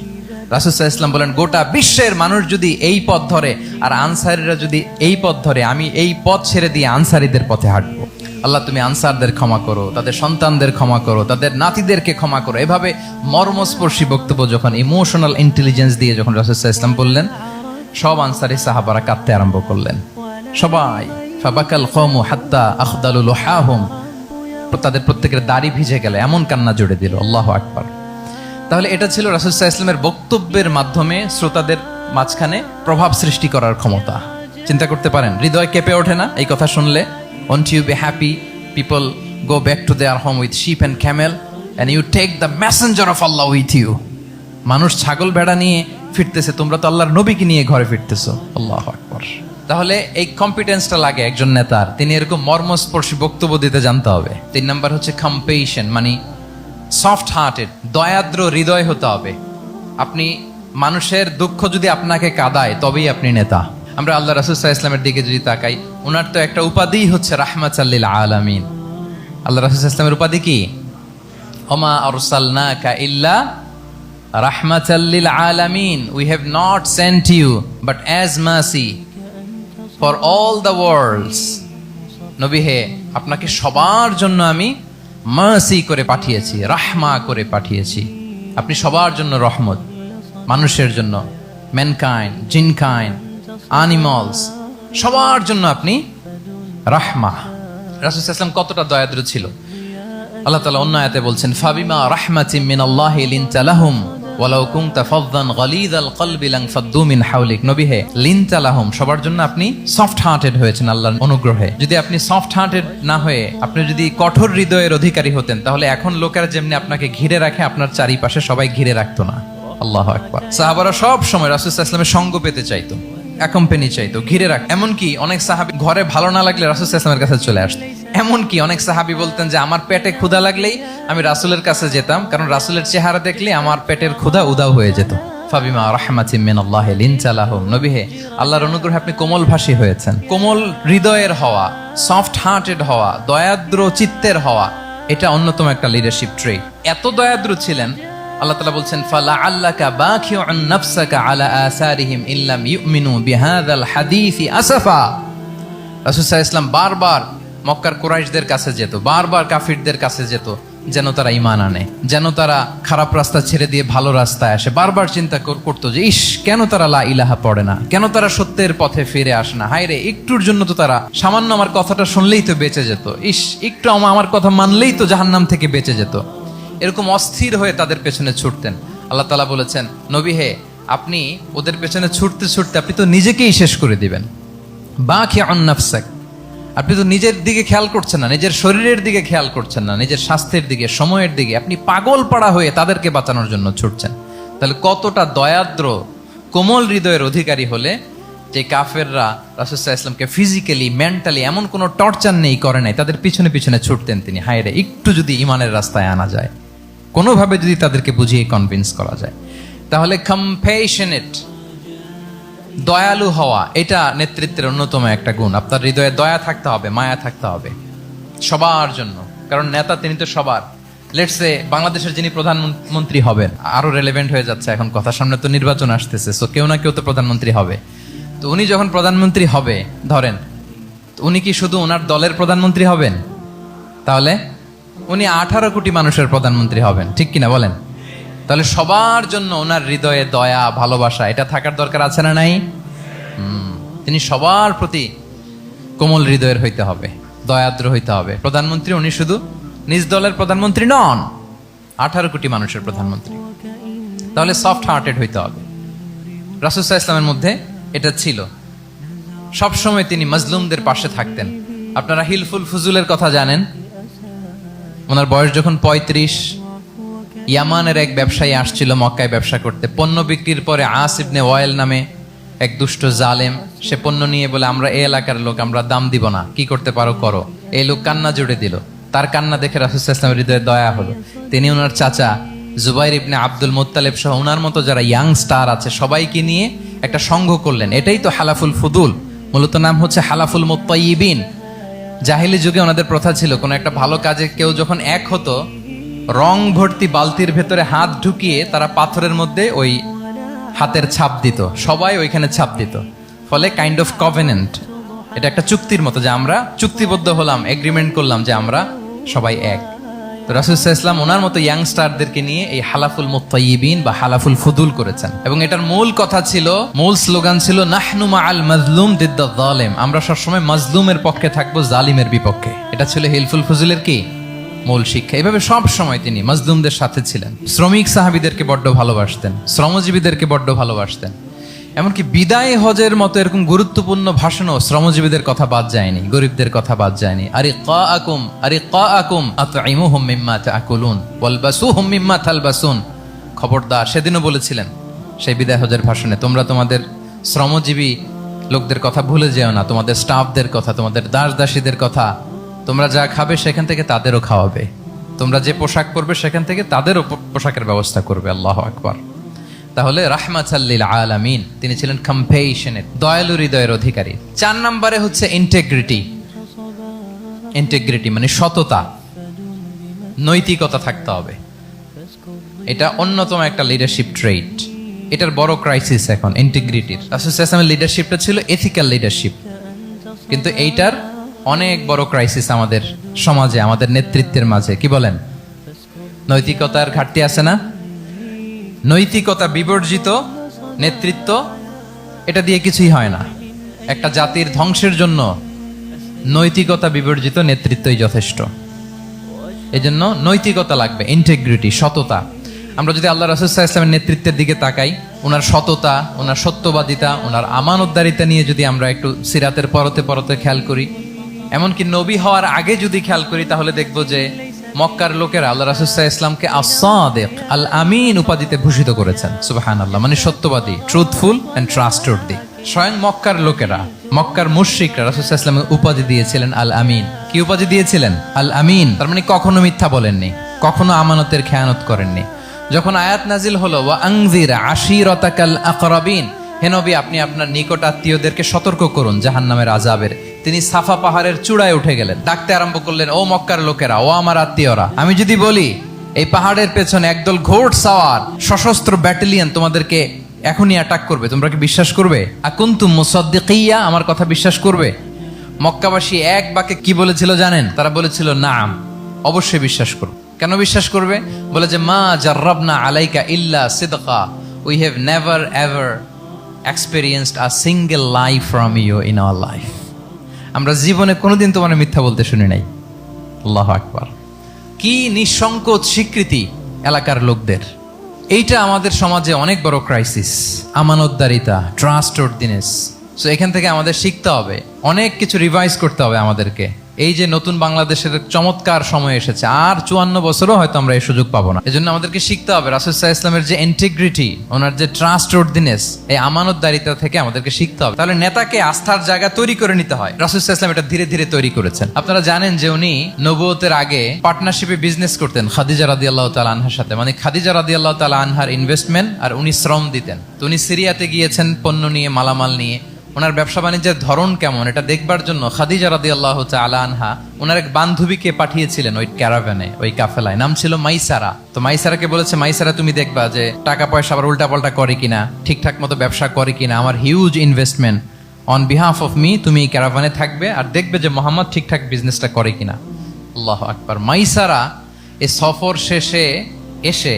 রাসূল সাল্লাল্লাহু আলাইহি ওয়াসাল্লাম বলেন, গোটা বিশ্বের মানুষ যদি এই পথ ধরে আর আনসারীরা যদি এই পথ ধরে, আমি এই পথ ছেড়ে দিয়ে আনসারীদের পথে হাঁটবো। আল্লাহ তুমি আনসারদের ক্ষমা করো, তাদের সন্তানদের ক্ষমা করো, তাদের নাতিদেরকে ক্ষমা করো। এভাবে মর্মস্পর্শী বক্তব্য যখন ইমোশনাল ইন্টেলিজেন্স দিয়ে যখন রাসূল সাল্লাল্লাহু আলাইহি ওয়াসাল্লাম বললেন, সব আনসারী সাহাবারা কাঁদতে আরম্ভ করলেন। সবাই ফাবাকাল কওমু হাত্তা আখদালু লুহাহুম, তাদের প্রত্যেকের দাড়ি ভিজে গেল, এমন কান্না জুড়ে দিল। আল্লাহু আকবার। তাহলে এটা ছিল রাসূল সাল্লাল্লাহু আলাইহি ওয়াসাল্লামের বক্তব্যের মাধ্যমে শ্রোতাদের মাঝখানে প্রভাব সৃষ্টি করার ক্ষমতা। চিন্তা করতে পারেন, হৃদয় কেঁপে ওঠে না এই কথা শুনলে? Won't you be happy people go back to their home with sheep and camel and you take the messenger of Allah with you? মানুষ ছাগল ভেড়া নিয়ে ফিরতেছে, তোমরা তো আল্লাহর নবীকে নিয়ে ঘরে ফিরতেছো। আল্লাহু আকবার। তাহলে এই কম্পিটেন্সটা লাগে একজন নেতার, তিনি এরকম মর্মস্পর্শী বক্তব্য দিতে জানতে হবে। 3 নাম্বার হচ্ছে কম্পেশন, মানে সফট হার্টেড, দয়াদ্র হৃদয় হতে হবে। আপনি মানুষের দুঃখ যদি আপনাকে কাঁদায় তবেই আপনি নেতা। আমরা আল্লাহ রাসূল সাল্লাল্লাহু আলাইহি ওয়াসাল্লামের দিকে যদি তাকাই, ওনার তো একটা উপাধি হচ্ছে রাহমাতাল লিল আলামিন। আল্লাহ রাসূল সাল্লাল্লাহু আলাইহি ওয়াসাল্লামের উপাধি কি? ওমা আরসালনাকা ইল্লা রাহমাতাল লিল আলামিন, we have not sent you but as mercy for all the worlds. নবী হে, আপনাকে সবার জন্য আমি মার্সি করে পাঠিয়েছি, রাহমা করে পাঠিয়েছি। আপনি সবার জন্য রহমত, মানুষের জন্য, ম্যানকাইন্ড, জিনকাইন্ড, অ্যানিমালস, সবার জন্য আপনি রাহমা। রাসূল সাল্লাল্লাহু আলাইহি ওয়াসাল্লাম কতটা দয়াদ্র ছিল। আল্লাহ তাআলা অন্য আয়াতে বলছেন, ফাবিমা রাহমাতিম মিনাল্লাহি লিনতা লাহুম ওয়ালাউ কুনতা ফাযযান গালিযাল কলবি লানফাদ্দু মিন হাওলিক। নবী হে, লিনতা লাহুম, সবার জন্য আপনি সফট হার্টেড হয়েছেন আল্লাহর অনুগ্রহে। যদি আপনি সফট হার্টেড না হয়ে আপনি যদি কঠোর হৃদয়ের অধিকারী হতেন, তাহলে এখন লোকেরা যেমনি আপনাকে ঘিরে রাখে, আপনার চারিপাশে সবাই ঘিরে রাখতো না। আল্লাহু আকবার। সাহাবারা সব সময় রাসূল সাল্লাল্লাহু আলাইহি ওয়াসাল্লামের সঙ্গ পেতে চাইতো, অ্যাকম্পানি চাইতো, ঘিরে রাখ। এমনকি অনেক সাহাবী ঘরে ভালো না লাগলে রাসূল সাল্লাল্লাহু আলাইহি ওয়াসাল্লামের কাছে চলে আসতো। এমনকি অনেক সাহাবী বলতেন যে আমার পেটে ক্ষুধা লাগলেই আমি রাসূলের কাছে যেতাম, কারণ রাসূলের চেহারা দেখলে আমার পেটের ক্ষুধা উধাও হয়ে যেত। ফাবিমা রাহমাতিম মিনাল্লাহি লিনতা লাহুম। নবী হে, আল্লাহর অনুগ্রহে আপনি কোমলভাষী হয়েছেন। কোমল হৃদয়ের হওয়া, সফট হার্টেড হওয়া, দয়াদ্র চিত্তের হওয়া, এটা অন্যতম একটা লিডারশিপ ট্রেট। এত দয়াদ্র ছিলেন, আল্লাহ তাআলা বলছেন, ফালাআল্লাকা বাখিউন নাফসাকা আলা আসারিহিম ইল্লাম ইউমিনু বিহাযাল হাদীসি আসাফা। রাসূল সাল্লাল্লাহু আলাইহি ওয়াসাল্লাম বারবার মক্কার কুরাইশদের কাছে যেত, বারবার কাফিরদের কাছে যেত, যেন তারা ঈমান আনে, যেন তারা খারাপ রাস্তা ছেড়ে দিয়ে ভালো রাস্তায় আসে। বারবার চিন্তা করতো যে ইস, কেন তারা লা ইলাহা পড়ে না, কেন তারা সত্যের পথে ফিরে আসে না। হায় রে, একটুর জন্য তো তারা সামান্য আমার কথাটা শুনলেই তো বেঁচে যেত, ইস একটু আমার কথা মানলেই তো জাহান্নাম থেকে বেঁচে যেত। এরকম অস্থির হয়ে তাদের পেছনে ছুটতেন। আল্লাহ তাআলা বলেছেন, নবী হে, আপনি ওদের পেছনে ছুটতে ছুটতে আপনি তো নিজেকেই শেষ করে দিবেন। বাখিউন নাফসাক, আপনি তো নিজের দিকে খেয়াল করছেন না, নিজের শরীরের দিকে খেয়াল করছেন না, নিজের স্বাস্থ্যের দিকে, সময়ের দিকে। আপনি পাগল পাড়া হয়ে তাদেরকে বাঁচানোর জন্য ছুটছেন। তাহলে কতটা দয়াদ্র কোমল হৃদয়ের অধিকারী হলে যে কাফেররা রাসূল সাল্লাল্লাহু আলাইহি ওয়াসাল্লামকে ফিজিক্যালি, মেন্টালি এমন কোনো টর্চার নেই, করে নাই, তাদের পিছনে পিছনে ছুটতেন তিনি। হায় রে, একটু যদি ইমানের রাস্তায় আনা যায়, কোনোভাবে যদি তাদেরকে বুঝিয়ে কনভিন্স করা যায়, তাহলে কম্প্যাশনেট, দয়ালু হওয়া, এটা নেতৃত্বের অন্যতম একটা গুণ। আপনার হৃদয়ে দয়া থাকতে হবে, মায়া থাকতে হবে সবার জন্য, কারণ নেতা তিনি তো সবার। লেটস সে বাংলাদেশের যিনি প্রধানমন্ত্রী হবেন, আরো রেলেভেন্ট হয়ে যাচ্ছে এখন কথা, সামনে তো নির্বাচন আসতেছে, সো কেউ না কেউ তো প্রধানমন্ত্রী হবে। তো উনি যখন প্রধানমন্ত্রী হবে ধরেন, উনি কি শুধু ওনার দলের প্রধানমন্ত্রী হবেন? তাহলে উনি 18 কোটি মানুষের প্রধানমন্ত্রী হবেন, ঠিক কিনা বলেন? তাহলে সবার জন্য ওনার হৃদয়ে দয়া ভালোবাসা এটা থাকার দরকার আছে না নাই? তিনি সবার প্রতি কোমল হৃদয়ের হইতে হবে, দয়াদ্র হইতে হবে। প্রধানমন্ত্রী উনি শুধু নিজ দলের প্রধানমন্ত্রী নন, 18 কোটি মানুষের প্রধানমন্ত্রী। তাহলে সফট হার্টেড হইতে হবে। রাসূল সাল্লাল্লাহু আলাইহি ওয়াসাল্লামের মধ্যে এটা ছিল। সবসময় তিনি মাজলুমদের পাশে থাকতেন। আপনারা হিলফুল ফুজুলের কথা জানেন। ওনার বয়স যখন 35, ইয়ামানের এক ব্যবসায়ী আসছিল মক্কায় ব্যবসা করতে। পণ্য বিক্রির পরে আস ইবনে ওয়াইল নামে এক দুষ্ট জালেম, সে পণ্য নিয়ে বলে, আমরা এই এলাকার লোক, আমরা দাম দিব না, কি করতে পারো করো। এই লোক কান্না জুড়ে দিল। তার কান্না দেখে রাসূল সাল্লাল্লাহু আলাইহি ওয়াসাল্লামের হৃদয়ে দয়া হলো। তিনি ওনার চাচা জুবাইর ইবনে আব্দুল মুত্তালিব সহ ওনার মতো যারা ইয়াং স্টার আছে সবাইকে নিয়ে একটা সংঘ করলেন। এটাই তো হালাফুল ফুদুল, মূলত নাম হচ্ছে হালাফুল মুত্তাইয়িবিন। জাহিলি যুগে ওনাদের প্রথা ছিল, কোনো একটা ভালো কাজে কেউ যখন এক হতো, রং ভর্তি বালতির ভেতরে হাত ঢুকিয়ে তারা পাথরের মধ্যে ওই হাতের ছাপ দিত, সবাই ওইখানে ছাপ দিত। ফলে কাইন্ড অফ কভেনেন্ট, এটা একটা চুক্তির মতো যে আমরা চুক্তিবদ্ধ হলাম, এগ্রিমেন্ট করলাম যে আমরা সবাই এক। তো রাসূল সাল্লাল্লাহু আলাইহি ওয়াসাল্লাম ওনার মতো ইয়াংস্টারদেরকে নিয়ে এই হালাফুল মুত্তাইয়িবিন বা হালাফুল ফুদুল করেছেন। এবং এটার মূল কথা ছিল, মূল স্লোগান ছিল নাহনু মাআল মাজলুম দিদ্দাল যালিম, আমরা সবসময় মাজলুমের পক্ষে থাকবো, জালিমের বিপক্ষে। এটা ছিল হিলফুল ফুজুলের কি মূল শিক্ষা। এইভাবে সব সময় তিনি মাজলুমদের সাথে ছিলেন। শ্রমিক সাহাবীদেরকে বড্ড ভালোবাসতেন, শ্রমজীবীদেরকে বড্ড ভালোবাসতেন। এমনকি বিদায় হজের মতো এরকম গুরুত্বপূর্ণ ভাষণও শ্রমজীবীদের কথা বাদ যায়নি, গরিবদের কথা বাদ যায়নি। আরিকাআকুম আতঈমুহুম মিম্মা তাআকুলুন ওয়ালবাসুহুম মিম্মা তালবাসুন। খবরদার, সেদিনও বলেছিলেন সেই বিদায় হজের ভাষণে, তোমরা তোমাদের শ্রমজীবী লোকদের কথা ভুলে যেও না, তোমাদের স্টাফদের কথা, তোমাদের দাস দাসীদের কথা। তোমরা যা খাবে সেখান থেকে তাদেরও খাওয়াবে, তোমরা যে পোশাক পরবে সেখান থেকে তাদেরও পোশাকের ব্যবস্থা করবে। আল্লাহু আকবার। তাহলে রাহমাতাল লিল আলামিন, তিনি ছিলেন কম্পেশনের, দয়ালু হৃদয়ের অধিকারী। 4 নম্বরে হচ্ছে ইন্টিগ্রিটি। ইন্টিগ্রিটি মানে সততা, নৈতিকতা থাকতে হবে। এটা অন্যতম একটা লিডারশিপ ট্রেট। এটার বড় ক্রাইসিস এখন ইন্টিগ্রিটির। রাসূল সাল্লাল্লাহু আলাইহি ওয়াসাল্লামের লিডারশিপটা ছিল এথিক্যাল লিডারশিপ, কিন্তু এইটার অনেক বড় ক্রাইসিস আমাদের সমাজে, আমাদের নেতৃত্বের মাঝে। কি বলেন? নৈতিকতার ঘাটতি আছে না? নৈতিকতা বিবর্জিত নেতৃত্ব, এটা দিয়ে কিছুই হয় না। একটা জাতির ধ্বংসের জন্য নৈতিকতা বিবর্জিত নেতৃত্বই যথেষ্ট। এজন্য নৈতিকতা লাগবে, ইন্টিগ্রিটি, সততা। আমরা যদি আল্লাহ রাসূল সাল্লাল্লাহু আলাইহি ওয়াসাল্লামের নেতৃত্বের দিকে তাকাই, ওনার সততা, ওনার সত্যবাদিতা, ওনার আমানতদারিতা নিয়ে যদি আমরা একটু সিরাতের পরতে পরতে খেয়াল করি, এমনকি নবী হওয়ার আগে যদি খেয়াল করি, তাহলে দেখবো যে মক্কার লোকেরা আল্লাহ রাসূল সাল্লাল্লাহু আলাইহি ওয়াসাল্লামকে আস-সাদিক, আল আমিন উপাধিতে ভূষিত করেছেন। সুবহানাল্লাহ, মানে সত্যবাদী, ট্রুথফুল এন্ড ট্রাস্টওয়ার্দি। স্বয়ং মক্কার লোকেরা, মক্কার মুশরিকরা রাসূল সাল্লাল্লাহু আলাইহি ওয়াসাল্লামকে উপাধি দিয়েছিলেন আল আমিন। কি উপাধি দিয়েছিলেন? আল আমিন। তার মানে কখনো মিথ্যা বলেননি, কখনো আমানতের খেয়ানত করেননি। যখন আয়াত নাজিল হলো ওয়া আনজির আশিরাতাকাল আকরাবিন, হে নবী আপনি আপনার নিকট আত্মীয়দেরকে সতর্ক করুন জাহান্নামের আযাবের, তিনি সাফা পাহাড়ের চূড়ায় উঠে গেলেন, ডাকতে আরম্ভ করলেন, ও মক্কার লোকেরা, ও আমার আত্মীয়রা, আমি যদি বলি এই পাহাড়ের পেছনে একদল ঘোড় সাওয়ার সশস্ত্র ব্যাটালিয়ন তোমাদেরকে এখনই অ্যাটাক করবে, তোমরা কি বিশ্বাস করবে? আকুনতুম মুসাদ্দিকিয়া, আমার কথা বিশ্বাস করবে? মক্কাবাসী এক বাক্যে কি বলেছিল জানেন? তারা বলেছিল নাম, অবশ্যই বিশ্বাস করব। কেন বিশ্বাস করবে? বলে যে মা জাররাবনা আলাইকা ইল্লা সিদকা, we have never ever experienced a single lie from you in our life. আমরা জীবনে কোনোদিন তোমার মিথ্যা বলতে শুনি নাই। আল্লাহু আকবার। কি নিঃসংকোচ স্বীকৃতি এলাকার লোকদের। এইটা আমাদের সমাজে অনেক বড় ক্রাইসিস, আমানতদারিতা, ট্রাস্টওয়ার্দিনেস। সো এখান থেকে আমাদের শিখতে হবে, অনেক কিছু রিভাইজ করতে হবে আমাদেরকে। এই যে নতুন বাংলাদেশের চমৎকার সময় এসেছে, আর 54 বছরও হয়তো আমরা এই সুযোগ পাবো না। এজন্য আমাদেরকে শিখতে হবে রাসূল সাল্লাল্লাহু আলাইহি ওয়াসাল্লামের যে ইন্টিগ্রিটি, ওনার যে ট্রাস্টওয়ার্দিনেস, এই আমানতদারিতা থেকে আমাদেরকে শিখতে হবে। তাহলে নেতাকে আস্থার জায়গা তৈরি করে নিতে হয়। রাসূল সাল্লাল্লাহু আলাইহি ওয়াসাল্লাম এটা ধীরে ধীরে তৈরি করেছেন। আপনারা জানেন যে উনি নবুয়তের আগে পার্টনারশিপে বিজনেস করতেন খাদিজা রাদিয়াল্লাহু তাআলা আনহার সাথে, মানে খাদিজা রাদিয়াল্লাহু তাআলা আনহার ইনভেস্টমেন্ট আর উনি শ্রম দিতেন। তো উনি সিরিয়াতে গিয়েছেন পণ্য নিয়ে, মালামাল নিয়ে। ওনার ব্যবসা বাণিজ্যের ধরন কেমন এটা দেখবার জন্য খাদিজা রাদিয়াল্লাহু তাআলা আনহা ওনার এক বান্ধবীকে পাঠিয়েছিলেন ওই ক্যারাভ্যানে, ওই কাফেলায়। নাম ছিল মাইসারা। তো মাইসারাকে বলেছে, মাইসারা তুমি দেখবা যে টাকা পয়সা আবার উল্টাপাল্টা করে কিনা, ঠিকঠাক মতো ব্যবসা করে কিনা, আমার huge investment, on behalf of me তুমি ক্যারাভ্যানে থাকবে আর দেখবে যে মোহাম্মদ ঠিকঠাক বিজনেসটা করে কিনা। আল্লাহু আকবার। মাইসারা এই সফর শেষে এসে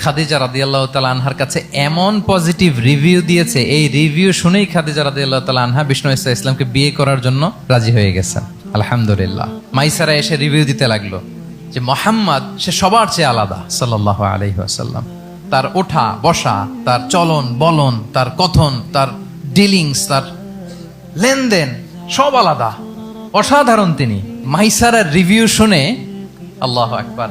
খাদিজা রাদিয়াল্লাহু তাআলা আনহার কাছে এমন পজিটিভ রিভিউ দিয়েছে, এই রিভিউ শুনেই খাদিজা রাদিয়াল্লাহু তাআলা আনহা বিষ্ণু ইসা ইসলামকে বিয়ে করার জন্য রাজি হয়ে গেছেন। আলহামদুলিল্লাহ। মাইসারা এসে রিভিউ দিতে লাগলো যে মোহাম্মদ সে সবার চেয়ে আলাদা সাল্লাল্লাহু আলাইহি ওয়াসাল্লাম। তার ওঠা বসা, তার চলন বলন, তার কথন, তার ডিলিংস, তার লেনদেন সব আলাদা, অসাধারণ তিনি। মাইসারার রিভিউ শুনে আল্লাহু আকবার,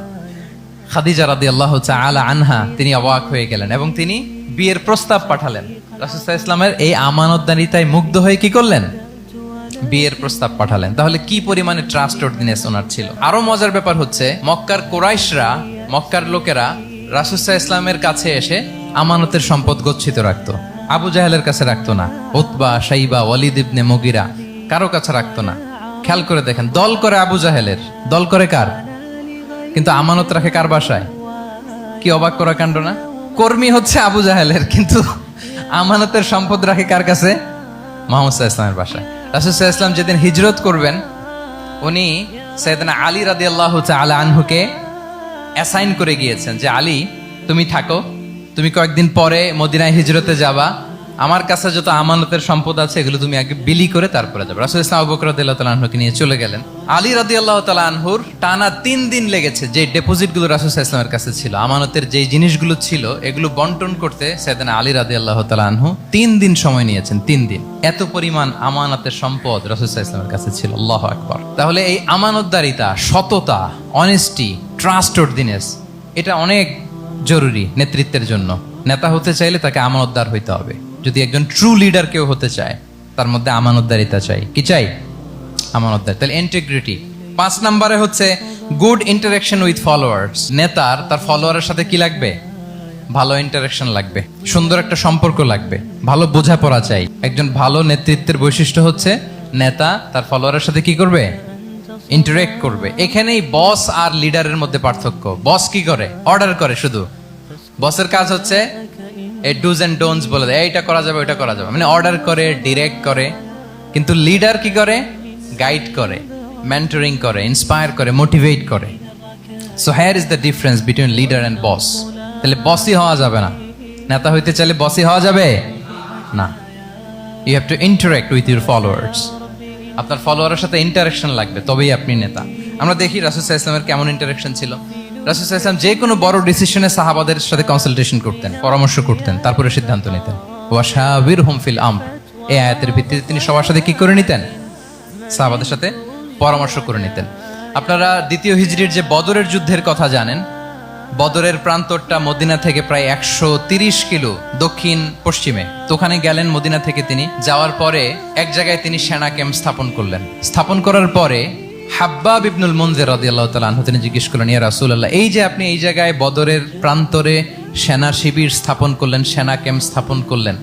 খাদিজা রাদিয়াল্লাহু তাআলা আনহা তিনি অবাক হয়ে গেলেন এবং তিনি বিয়ের প্রস্তাব পাঠালেন। রাসূল সাল্লাল্লাহু আলাইহি ওয়াসাল্লামের এই আমানতদারিতায় মুগ্ধ হয়ে কি করলেন? বিয়ের প্রস্তাব পাঠালেন। তাহলে কি পরিমাণে ট্রাস্টওয়ার্দিনেস ওনার ছিল। আরো মজার ব্যাপার হচ্ছে, মক্কার কুরাইশরা, মক্কার লোকেরা রাসূল সাল্লাল্লাহু আলাইহি ওয়াসাল্লামের কাছে এসে আমানতের সম্পদ গচ্ছিত রাখতো। আবু জাহেলের কাছে রাখতো না, উতবা, শাইবা, ওয়ালিদ ইবনে মুগিরা কারো কাছে রাখতো না। খেয়াল করে দেখেন, দল করে আবু জাহেলের, দল করে কার? কিন্তু আমানত রাখে কার বাসায়? কি অবাক করা কাণ্ড না? কর্মী হচ্ছে আবু জাহেলের, কিন্তু আমানতের সম্পদ রাখে কার কাছে? মুহাম্মদ সাল্লাল্লাহু আলাইহি ওয়াসাল্লামের বাসায়। রাসূল সাল্লাল্লাহু আলাইহি ওয়াসাল্লাম যেদিন হিজরত করবেন, উনি সাইয়েদনা আলী রাদিয়াল্লাহু তাআলা আনহুকে অ্যাসাইন করে গিয়েছেন যে আলী তুমি থাকো, তুমি কয়েকদিন পরে মদিনায় হিজরতে যাবা, আমার কাছে যত আমানতের সম্পদ আছে এগুলো তুমি আগে বিলি করে তারপরে যাবে। রাসূল ইসলাম আবু বকর রাদিয়াল্লাহু তাআলা আনহুকে নিয়ে চলে গেলেন। আলী রাদিয়াল্লাহু তাআলা আনহুর টানা 3 দিন লেগেছে যে ডেপোজিটগুলো রাসূল সাল্লাল্লাহু আলাইহি ওয়াসাল্লামের কাছে ছিল, আমানতের যেই জিনিসগুলো ছিল এগুলো বন্টন করতে সাইয়েদনা আলী রাদিয়াল্লাহু তাআলা আনহু 3 দিন সময় নিয়েছেন। 3 দিন। এত পরিমাণ আমানতের সম্পদ রাসূল সাল্লাল্লাহু আলাইহি ওয়াসাল্লামের কাছে ছিল। আল্লাহু আকবার। তাহলে এই আমানতদারিতা, সততা, অনেস্টি, ট্রাস্টওয়ার্দিনেস এটা অনেক জরুরি নেতৃত্বের জন্য। নেতা হতে চাইলে তাকে আমানতদার হইতে হবে। যদি একজন ট্রু লিডার কেউ হতে চায়, তার মধ্যে আমানতদারিতা চাই। কি চাই? আমানতদার। তাহলে ইন্টিগ্রিটি। 5 নম্বরে হচ্ছে গুড ইন্টারাকশন উইথ ফলোয়ার্স। নেতার তার ফলোয়ারের সাথে কি লাগবে? ভালো ইন্টারাকশন লাগবে, সুন্দর একটা সম্পর্ক লাগবে, ভালো বোঝাপড়া চাই। একজন ভালো নেতৃত্বের বৈশিষ্ট্য হচ্ছে নেতা তার ফলোয়ারের সাথে কি করবে? ইন্টারেক্ট করবে। এখানেই বস আর লিডারের মধ্যে পার্থক্য। বস কি করে? অর্ডার করে শুধু। বসের কাজ হচ্ছে এই ডুজ এন্ড ডোন্টস বলে দেয়, এইটা করা যাবে, ওইটা করা যাবে, মানে অর্ডার করে, ডিরেক্ট করে। কিন্তু লিডার কি করে? গাইড করে, মেন্টরিং করে, ইন্সপায়ার করে, মোটিভেট করে। So here is the difference between leader and boss. তাহলে বসই হওয়া যাবে না। নেতা হইতে চাইলে বসই হওয়া যাবে না। You have to interact with your followers. আপনার ফলোয়ারের সাথে ইন্টারাকশন লাগবে, তবেই আপনি নেতা। আমরা দেখি রাসূল সাল্লাল্লাহু আলাইহি ওয়াসাল্লামের কেমন ইন্টারাকশন ছিল। রাসূল সাল্লাল্লাহু আলাইহি ওয়াসাল্লাম যে কোনো বড় ডিসিশনে সাহাবাদের সাথে কনসালটেশন করতেন, পরামর্শ করতেন, তারপরে সিদ্ধান্ত নিতেন। ওয়াশাবিরহুম ফিল আমর, এই আয়াতের ভিত্তিতে তিনি সবার সাথে কি করে নিতেন? সাহাবাদের সাথে পরামর্শ করে নিতেন। আপনারা দ্বিতীয় হিজরির যে বদরের যুদ্ধের কথা জানেন। বদরের প্রান্তরটা মদিনা থেকে প্রায় 130 কিলো দক্ষিণ পশ্চিমে। তো ওখানে গেলেন মদিনা থেকে। তিনি যাওয়ার পরে এক জায়গায় তিনি সেনা ক্যাম্প স্থাপন করলেন। স্থাপন করার পরে হাব্বাব ইবনুল মুনজির রাদিয়াল্লাহু তাআলা আনহু তিনি জিজ্ঞেস করলেন, ইয়া রাসূলুল্লাহ, এই যে আপনি এই জায়গায় বদরের প্রান্তরে সেনা শিবির স্থাপন করলেন, সেনা ক্যাম্প স্থাপন করলেন,